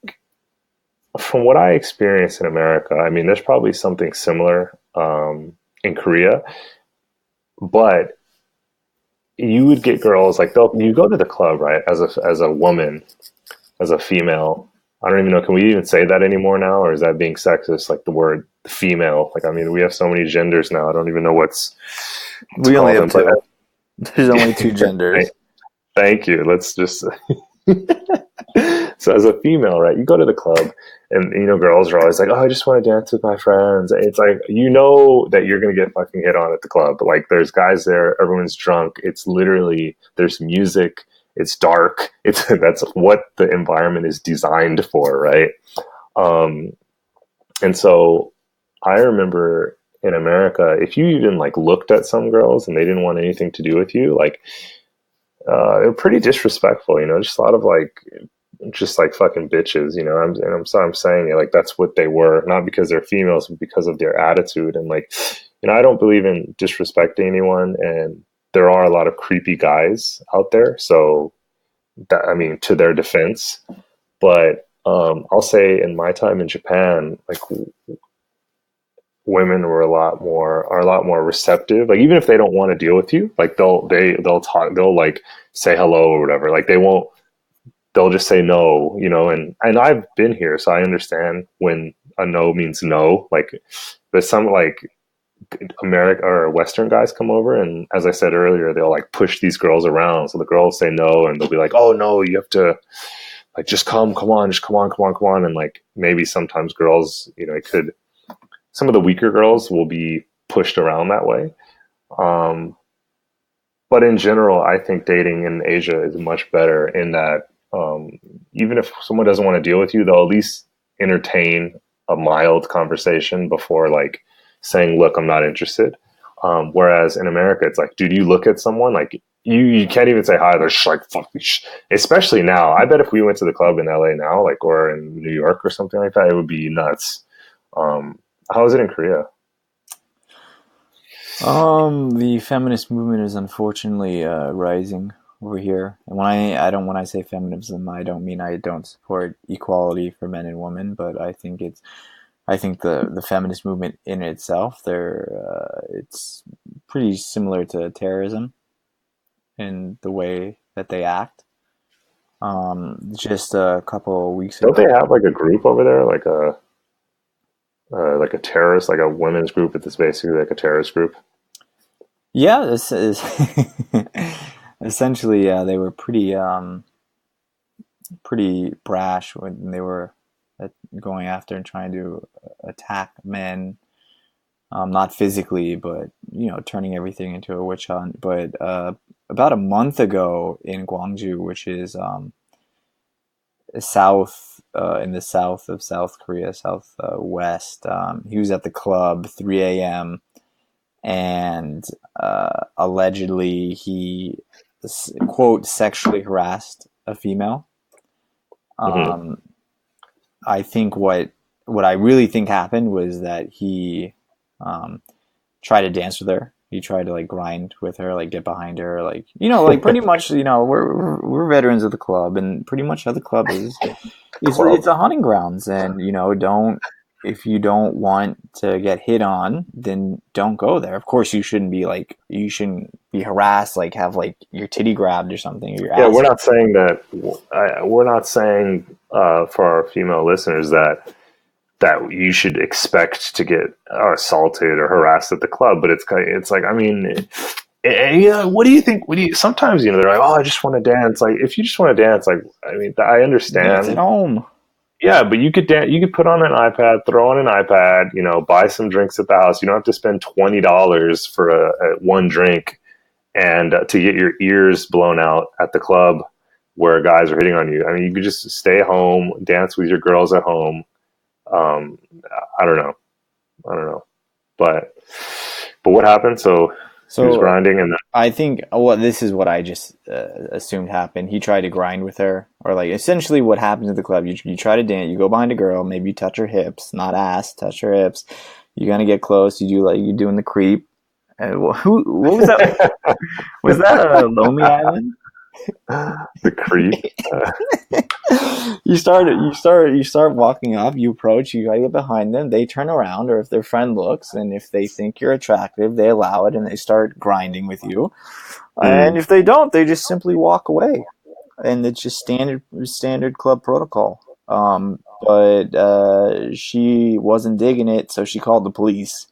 from what I experienced in America, I mean, there's probably something similar in Korea, but you would get girls like you go to the club, right? As a woman, as a female. I don't even know. Can we even say that anymore now, or is that being sexist? Like the word female. Like I mean, we have so many genders now. I don't even know what's to We only call have them. But two. There's only two genders. thank you. Let's just so as a female, right? You go to the club, and girls are always like, "Oh, I just want to dance with my friends." And it's like that you're gonna get fucking hit on at the club. But like, there's guys there. Everyone's drunk. It's literally there's music. It's dark. It's that's what the environment is designed for, right? Um, and so I remember in America, if you even like looked at some girls and they didn't want anything to do with you, like they're pretty disrespectful. Just a lot of like just like fucking bitches, I'm saying it like that's what they were, not because they're females, but because of their attitude. And like, I don't believe in disrespecting anyone, and there are a lot of creepy guys out there. So that, I mean, to their defense, but I'll say in my time in Japan, like women are a lot more receptive. Like even if they don't want to deal with you, like they'll talk, they'll like say hello or whatever. Like they'll just say no, and I've been here, so I understand when a no means no. Like, but some like American or Western guys come over, and as I said earlier, they'll like push these girls around. So the girls say no, and they'll be like, "Oh no, you have to like just come on, just come on," and like maybe sometimes girls, it could some of the weaker girls will be pushed around that way. Um, but in general, I think dating in Asia is much better in that even if someone doesn't want to deal with you, they'll at least entertain a mild conversation before like saying, "Look, I'm not interested." Whereas in America, it's like, dude, you look at someone like you can't even say hi. They're just like, "Fuck," especially now. I bet if we went to the club in LA now, like or in New York or something like that, it would be nuts. How is it in Korea? The feminist movement is unfortunately rising over here. And when I say feminism, I don't mean I don't support equality for men and women, but I think the feminist movement in itself, it's pretty similar to terrorism in the way that they act. Just a couple of weeks Don't ago. they have like a group over there, like a terrorist, like a women's group? It's basically like a terrorist group. Yeah, this is essentially, yeah, they were pretty brash when they were going after and trying to attack men, not physically, but turning everything into a witch hunt. But about a month ago in Gwangju, which is south in the south of South Korea, south west. He was at the club 3 a.m. and allegedly he quote sexually harassed a female. Hmm. I think what I really think happened was that he tried to dance with her. He tried to like grind with her, like get behind her, like like pretty much we're veterans of the club, and pretty much how the club is. It's Club. a hunting grounds, and don't if you don't want to get hit on, then don't go there. Of course, you shouldn't be harassed, like have like your titty grabbed or something, or your Yeah, we're ass. not saying that. We're not saying for our female listeners that you should expect to get assaulted or harassed at the club. But it's like, I mean, yeah. What do you think? What do you? Sometimes they're like, oh, I just want to dance. Like if you just want to dance, like I mean, I Dance at understand. home. Yeah, but you could dance. You could put on an iPad, throw on an iPad. Buy some drinks at the house. You don't have to spend $20 for a one drink and to get your ears blown out at the club where guys are hitting on you. I mean, you could just stay home, dance with your girls at home. Um, I don't know. I don't know. But what happened? So he was So grinding, and I think this is what I just assumed happened. He tried to grind with her, or like essentially what happens at the club. You try to dance. You go behind a girl. Maybe you touch her hips, not ass. Touch her hips. You're gonna get close. You do like you doing the creep. And who? What was that? Was that a Lonely Island? the creep. You start walking up. You approach. You gotta get behind them. They turn around, or if their friend looks, and if they think you're attractive, they allow it, and they start grinding with you. And Mm. if they don't, they just simply walk away, and it's just standard club protocol. But she wasn't digging it, so she called the police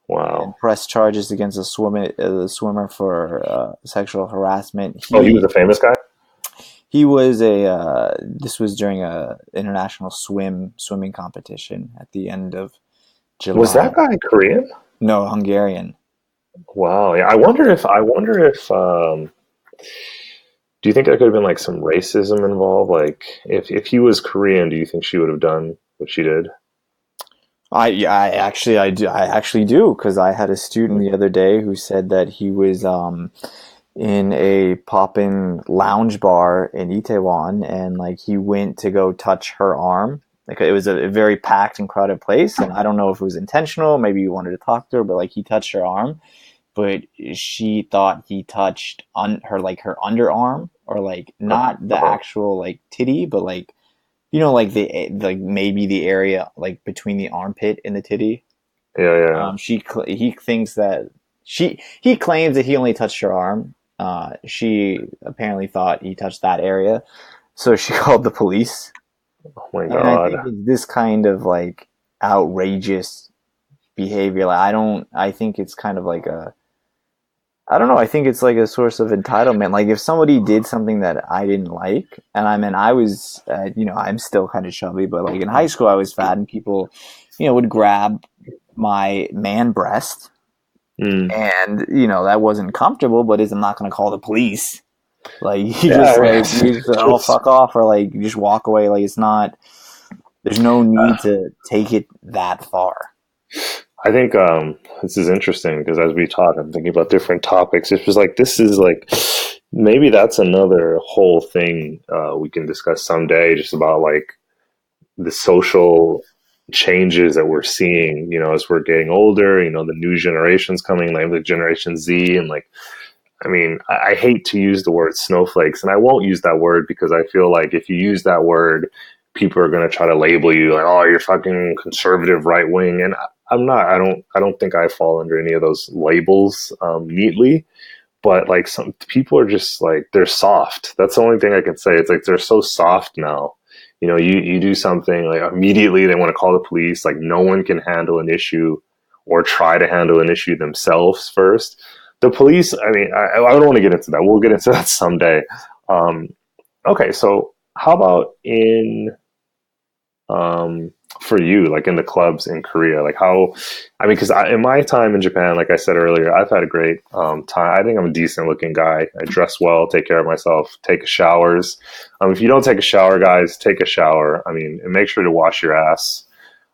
and Wow. pressed charges against the swimmer for sexual harassment. Oh, he was a famous guy. He was a this was during a international swimming competition at the end of Was July. that guy Korean? No, Hungarian. Wow. Yeah. I wonder if. Do you think there could have been like some racism involved? Like, if he was Korean, do you think she would have done what she did? I actually do because I had a student the other day who said that he was in a poppin' lounge bar in Itaewon, and like he went to go touch her arm. Like it was a very packed and crowded place, and I don't know if it was intentional. Maybe he wanted to talk to her, but like he touched her arm, but she thought he touched on her like her underarm, or like not the Uh-huh. actual like titty, but like like like maybe the area like between the armpit and the titty. Yeah, yeah. He thinks that he claims that he only touched her arm. She apparently thought he touched that area, so she called the police. Oh my And I God. think it's this kind of like outrageous behavior. Like I don't. I think it's kind of like a. I don't know. I think it's like a source of entitlement. Like if somebody did something that I didn't like, and I mean, I was, I'm still kind of chubby, but like in high school, I was fat, and people, would grab my man breast, Mm. and that wasn't comfortable. But I'm not going to call the police. Like Yeah, I mean, you just it's oh just fuck off, or like you just walk away. Like it's not. There's no need to take it that far. I think this is interesting because as we talk, I'm thinking about different topics. It's just like this is like maybe that's another whole thing we can discuss someday, just about like the social changes that we're seeing. As we're getting older. The new generations coming, like the Generation Z, and like I mean, I hate to use the word snowflakes, and I won't use that word because I feel like if you use that word, people are going to try to label you like, "Oh, you're fucking conservative, right wing," and I'm not. I don't think I fall under any of those labels neatly. But like some people are just like they're soft. That's the only thing I can say. It's like they're so soft now. You do something like immediately they want to call the police. Like no one can handle an issue or try to handle an issue themselves first. The police, I mean, I don't want to get into that. We'll get into that someday. Um, okay, so how about in um, for you, like in the clubs in Korea? Like how, I mean, because in my time in Japan, like I said earlier, I've had a great time. I think I'm a decent looking guy. I dress well, take care of myself, take showers. If you don't take a shower, guys, take a shower. I mean, and make sure to wash your ass.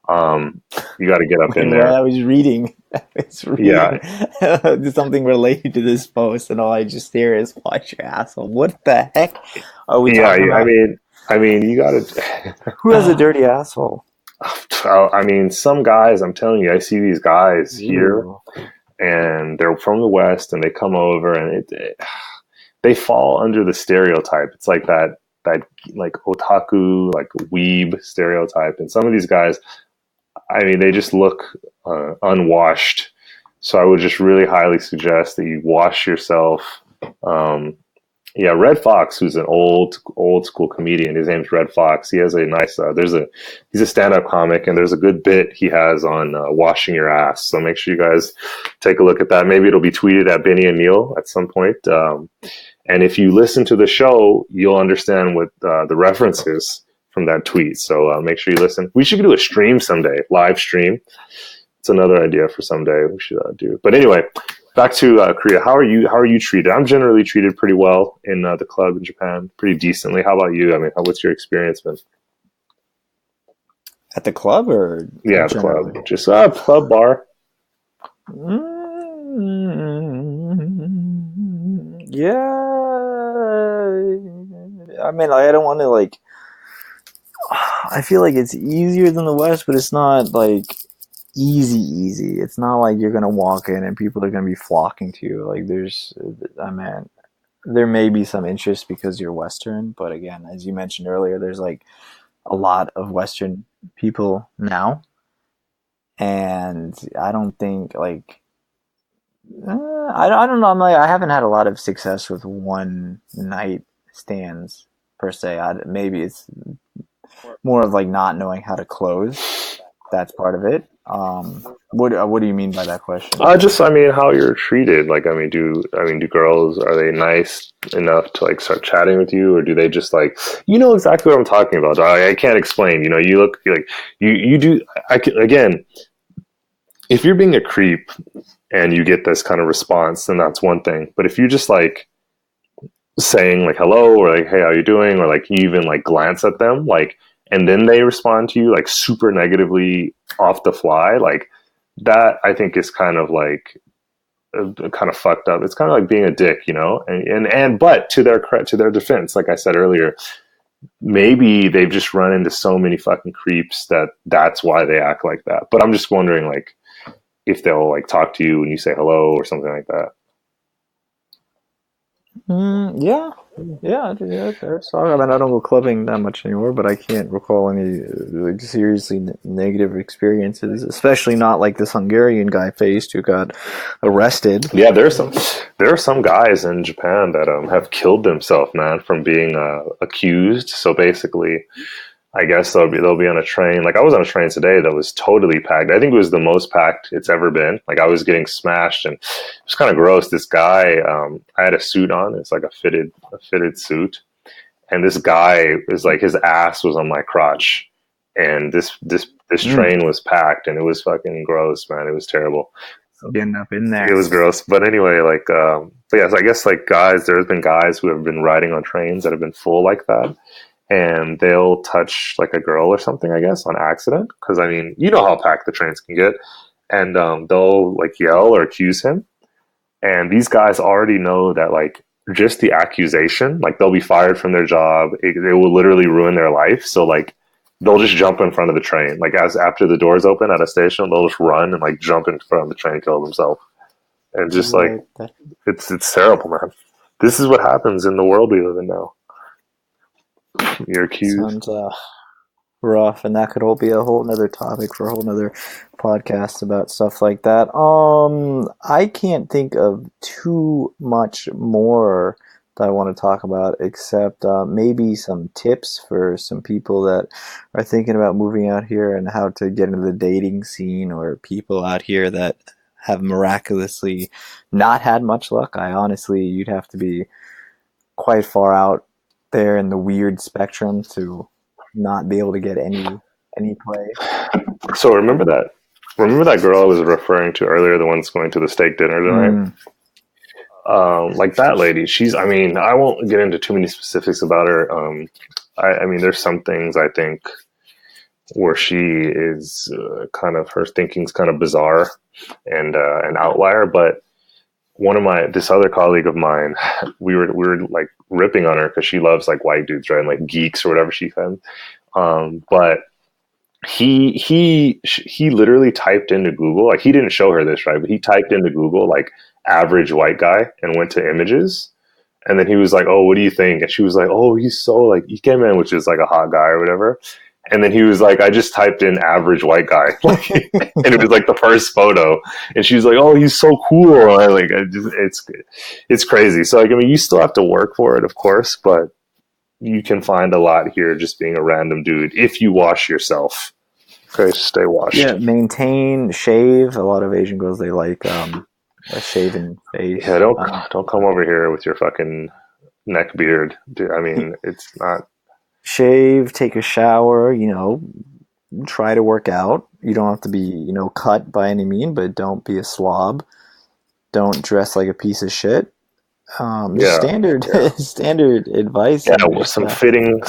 You got to get up Wait, in what? I there. was reading. I was Yeah, reading something related to this post, and all I just hear is "watch your asshole." What the heck are we yeah. talking I about? mean, you got to. Who has a dirty asshole? I mean, some guys. I'm telling you, I see these guys here, Ew. and they're from the West, and they come over, and they fall under the stereotype. It's like that like otaku, like weeb stereotype. And some of these guys, I mean, they just look unwashed. So I would just really highly suggest that you wash yourself. Yeah, Red Fox, who's an old school comedian. His name's Red Fox. He has a nice. He's a stand up comic, and there's a good bit he has on washing your ass. So make sure you guys take a look at that. Maybe it'll be tweeted at Benny and Neil at some point. And if you listen to the show, you'll understand what the reference is from that tweet. So make sure you listen. We should do a stream someday, live stream. It's another idea for someday we should do. But anyway, back to Korea. How are you? How are you treated? I'm generally treated pretty well in the club in Japan, pretty decently. How about you? I mean, what's your experience been? At the club or Yeah, the generally? club, just club bar. Yeah. I mean, I don't want to like. I feel like it's easier than the West, but it's not like easy. It's not like you're gonna walk in and people are gonna be flocking to you. Like I mean, there may be some interest because you're Western, but again, as you mentioned earlier, there's like a lot of Western people now, and I don't think like I don't know. I'm like I haven't had a lot of success with one night stands per se. Maybe it's more of like not knowing how to close. That's part of it. What do you mean by that question? Just I mean, how you're treated. Like, do girls, are they nice enough to like start chatting with you, or do they just like, you know exactly what I'm talking about? I can't explain. You know, you look like you do. Again, if you're being a creep and you get this kind of response, then that's one thing. But if you just like saying like hello or like hey how you doing, or like you even like glance at them like, and then they respond to you like super negatively off the fly, like that I think is kind of like kind of fucked up. It's kind of like being a dick, you know. And but to their defense, like I said earlier, maybe they've just run into so many fucking creeps that's why they act like that. But I'm just wondering like if they'll like talk to you when you say hello or something like that. Yeah. Fair. So, I mean, I don't go clubbing that much anymore, but I can't recall any like seriously negative experiences, especially not like this Hungarian guy faced who got arrested. Yeah, there are some guys in Japan that have killed themselves, man, from being accused. So basically, I guess they'll be on a train. Like I was on a train today that was totally packed. I think it was the most packed it's ever been. Like I was getting smashed, and it was kind of gross. This guy, I had a suit on. It's like a fitted suit, and this guy is like his ass was on my crotch, and this Mm, train was packed, and it was fucking gross, man. It was terrible. getting up in It there. was gross. But anyway, like, but yes, I guess like guys, there's been guys who have been riding on trains that have been full like that, and they'll touch like a girl or something, I guess, on accident. Because I mean, you know how packed the trains can get, and they'll like yell or accuse him, and these guys already know that like just the accusation, like they'll be fired from their job. It will literally ruin their life. So like they'll just jump in front of the train. Like as after the doors open at a station, they'll just run and like jump in front of the train, kill themselves, and just like What the it's terrible, man. This is what happens in the world we live in now. You're accused. sounds rough, and that could all be a whole nother topic for a whole nother podcast about stuff like that. I can't think of too much more that I want to talk about except maybe some tips for some people that are thinking about moving out here and how to get into the dating scene, or people out here that have miraculously not had much luck. I honestly, you'd have to be quite far out there in the weird spectrum to not be able to get any any play. So remember that girl I was referring to earlier, the one that's going to the steak dinner tonight? Mm. Like that lady, I mean, I won't get into too many specifics about her. I mean, there's some things I think where she is kind of, her thinking's kind of bizarre and an outlier. But this other colleague of mine, we were like ripping on her because she loves like white dudes, right? And like geeks or whatever she said. But he literally typed into Google, like he didn't show her this, right? But he typed into Google like average white guy and went to images. And then he was like, "Oh, what do you think?" And she was like, "Oh, he's so like Ikemen," which is like a hot guy or whatever. And then he was like, "I just typed in average white guy," and it was like the first photo. And she was like, "Oh, he's so cool." And it's crazy. So like, I mean, you still have to work for it, of course, but you can find a lot here just being a random dude if you wash yourself. Okay, stay washed. Yeah, maintain, shave. A lot of Asian girls, they like a shaven face. Yeah, don't come over here with your fucking neck beard, dude. I mean, it's not. Shave, take a shower, try to work out. You don't have to be, cut by any mean, but don't be a slob. Don't dress like a piece of shit. Yeah, standard yeah. standard advice. Yeah, with some fitting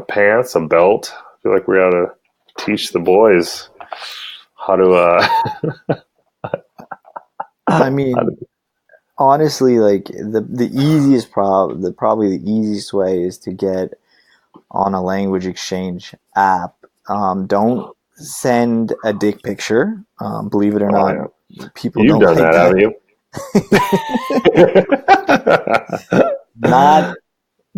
pants, a belt. I feel like we ought to teach the boys how to. I mean, honestly, like the easiest probably the easiest way is to get on a language exchange app. Don't send a dick picture. Believe it or not, Yeah. people You've don't done like that, haven't you? Not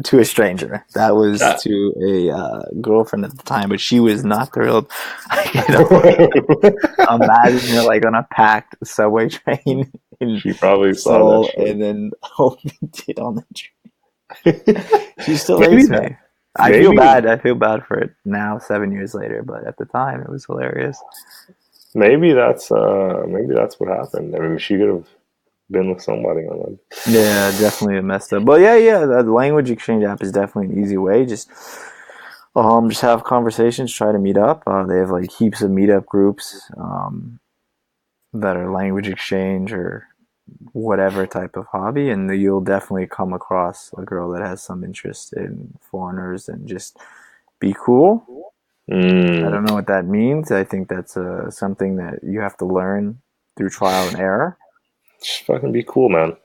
to a stranger. That was to a girlfriend at the time, but she was not thrilled. Imagine you're like on a packed subway train in She probably Seoul, saw that shit. and then opened it on the train. She still hates me. I feel bad. I feel bad for it now, 7 years later. But at the time, it was hilarious. Maybe that's what happened. I mean, she could have been with somebody on that. Yeah, definitely messed up. But yeah, the language exchange app is definitely an easy way. Just have conversations, try to meet up. They have like heaps of meetup groups that are language exchange or whatever type of hobby, and you'll definitely come across a girl that has some interest in foreigners and just be cool. I don't know what that means. I think that's something that you have to learn through trial and error. Just fucking be cool, man.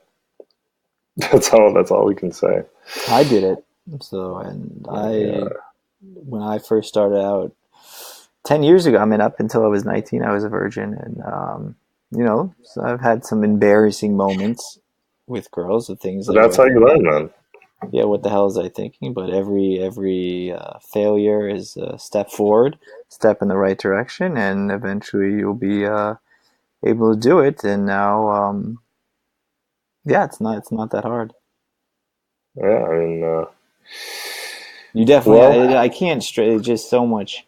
That's all we can say. I did it. So, and when I first started out 10 years ago, I mean, up until I was 19, I was a virgin. And, so I've had some embarrassing moments with girls, of things like that's how you learn, man. Yeah, what the hell was I thinking? But every failure is a step forward, step in the right direction, and eventually you'll be able to do it. And now, yeah, it's not that hard. Yeah, I mean, you definitely. I can't straight. Just so much.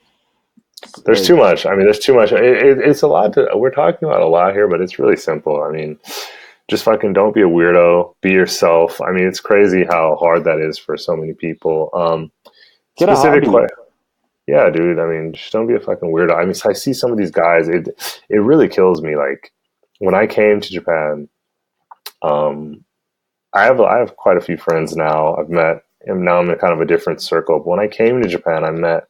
There's too much. I mean, there's too much. It's a lot. We're talking about a lot here, but it's really simple. I mean, just fucking don't be a weirdo. Be yourself. I mean, it's crazy how hard that is for so many people. Get a hobby. Yeah, dude. I mean, just don't be a fucking weirdo. I mean, I see some of these guys. It really kills me. Like when I came to Japan, I have quite a few friends now. And now I'm in kind of a different circle. But when I came to Japan, I met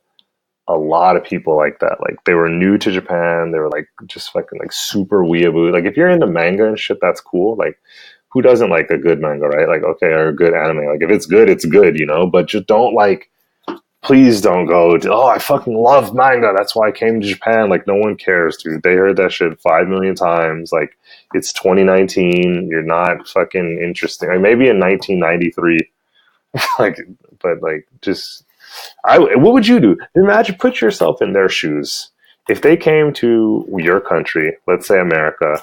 a lot of people like that. Like they were new to Japan. They were like just fucking like super weeaboo. Like if you're into manga and shit, that's cool. Like who doesn't like a good manga, right? Like okay, or a good anime. Like if it's good, it's good, But just don't please don't go to, oh, I fucking love manga. That's why I came to Japan. Like no one cares, dude. They heard that shit 5 million times. Like it's 2019. You're not fucking interesting. Like maybe in 1993. but just. What would you do? Imagine, put yourself in their shoes. If they came to your country, let's say America,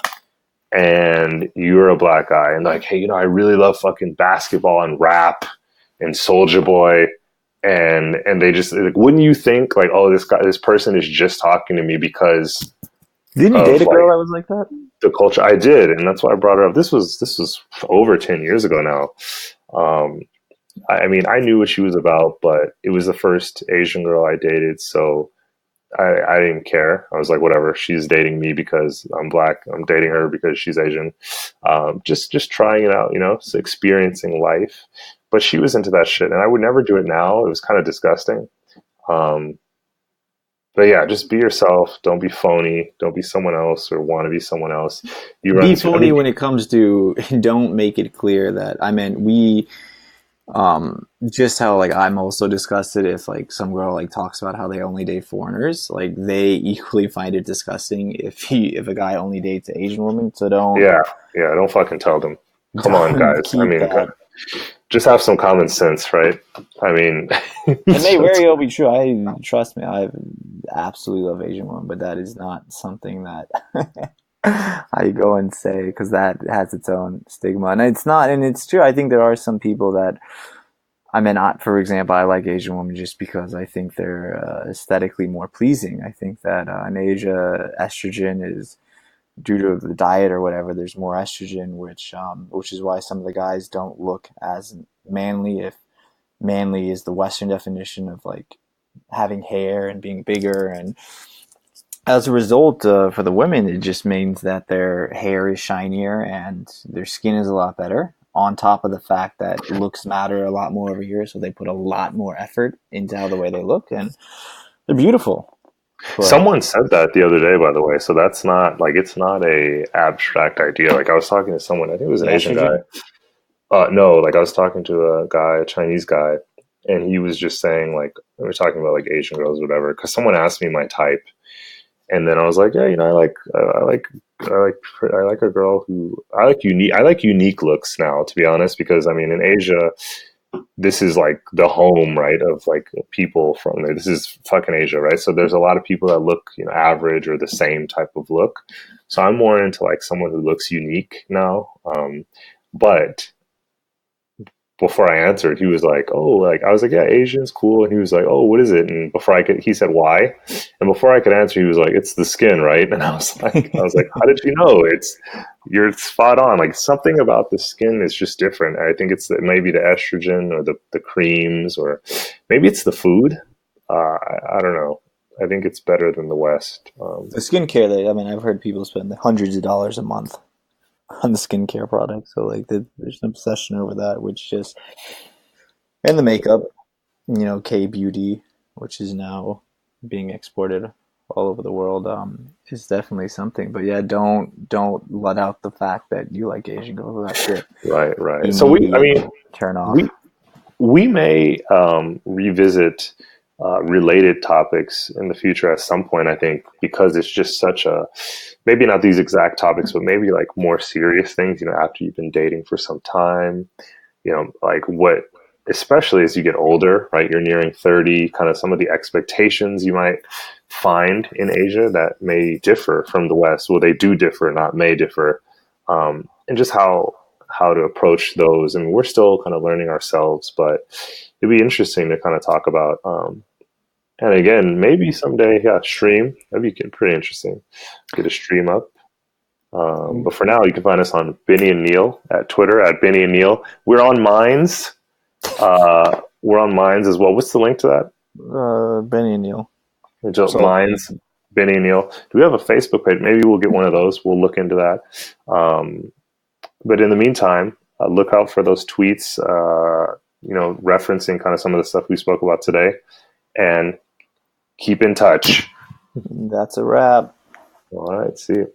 and you're a black guy, and like, hey, I really love fucking basketball and rap and Soulja Boy, and they just like, wouldn't you think like, oh, this person is just talking to me because didn't you date a girl that was like that? The culture I did, and that's why I brought her up. This was over 10 years ago now. I mean, I knew what she was about, but it was the first Asian girl I dated, so I didn't care. I was like, whatever. She's dating me because I'm black. I'm dating her because she's Asian. Just trying it out, so experiencing life. But she was into that shit, and I would never do it now. It was kind of disgusting. Um, but yeah, just be yourself. Don't be phony. Don't be someone else or want to be someone else. You run Be into. I phony mean, when it comes to don't make it clear that I meant we just how like I'm also disgusted if like some girl like talks about how they only date foreigners, like they equally find it disgusting if a guy only dates an Asian woman. So yeah, yeah. Don't fucking tell them. Come on, don't guys. I keep mean, that. just have some common sense, right? I mean, It may very well be true. I trust me. I absolutely love Asian women, but that is not something that I go and say because that has its own stigma, and it's not. And it's true. I think there are some people that I mean, not for example, I like Asian women just because I think they're aesthetically more pleasing. I think that in Asia, estrogen is due to the diet or whatever. There's more estrogen, which is why some of the guys don't look as manly. If manly is the Western definition of like having hair and being bigger, and as a result, for the women, it just means that their hair is shinier and their skin is a lot better. On top of the fact that looks matter a lot more over here, so they put a lot more effort into how the way they look, and they're beautiful. But someone said that the other day, by the way. So that's not like it's not a abstract idea. Like I was talking to someone. I think it was the an Asian guy. estrogen, No, like I was talking to a guy, a Chinese guy, and he was just saying like we were talking about like Asian girls, or whatever. Because someone asked me my type, and then I was like, yeah, I like a girl who I like unique looks now, to be honest, because I mean in Asia this is like the home, right, of like people from there. This is fucking Asia, right? So there's a lot of people that look, average or the same type of look. So I'm more into like someone who looks unique now. But before I answered, he was like, "Oh, like," I was like, "Yeah, Asian's cool," and he was like, "Oh, what is it?" And he said, "Why?" And before I could answer, he was like, "It's the skin, right?" And I was like, "How did you know?" You're spot on. Like something about the skin is just different. I think maybe the estrogen or the creams, or maybe it's the food. I don't know. I think it's better than the West. the skincare. I mean, I've heard people spend hundreds of dollars a month on the skincare products. So like, there's an obsession over that, which just and the makeup. K beauty, which is now being exported all over the world, is definitely something. But yeah, don't let out the fact that you like Asian girls. That's your Right, right. So I immediate mean, turn off. we we may revisit related topics in the future at some point, I think, because it's just such a maybe not these exact topics, but maybe like more serious things, after you've been dating for some time, like what, especially as you get older, right? You're nearing 30, kind of some of the expectations you might find in Asia that may differ from the West. Well, they do differ, not may differ. And just how to approach those. I mean, we're still kind of learning ourselves, but it'd be interesting to kind of talk about. And again, maybe someday, yeah, stream. That'd be pretty interesting. Get a stream up. But for now, you can find us on Benny and Neil at Twitter at Benny and Neil. We're on Minds as well. What's the link to that? Benny and Neil. Just So Minds, Benny and Neil. Do we have a Facebook page? Maybe we'll get one of those. We'll look into that. But in the meantime, look out for those tweets, referencing kind of some of the stuff we spoke about today, and keep in touch. that's a wrap. All right, see you.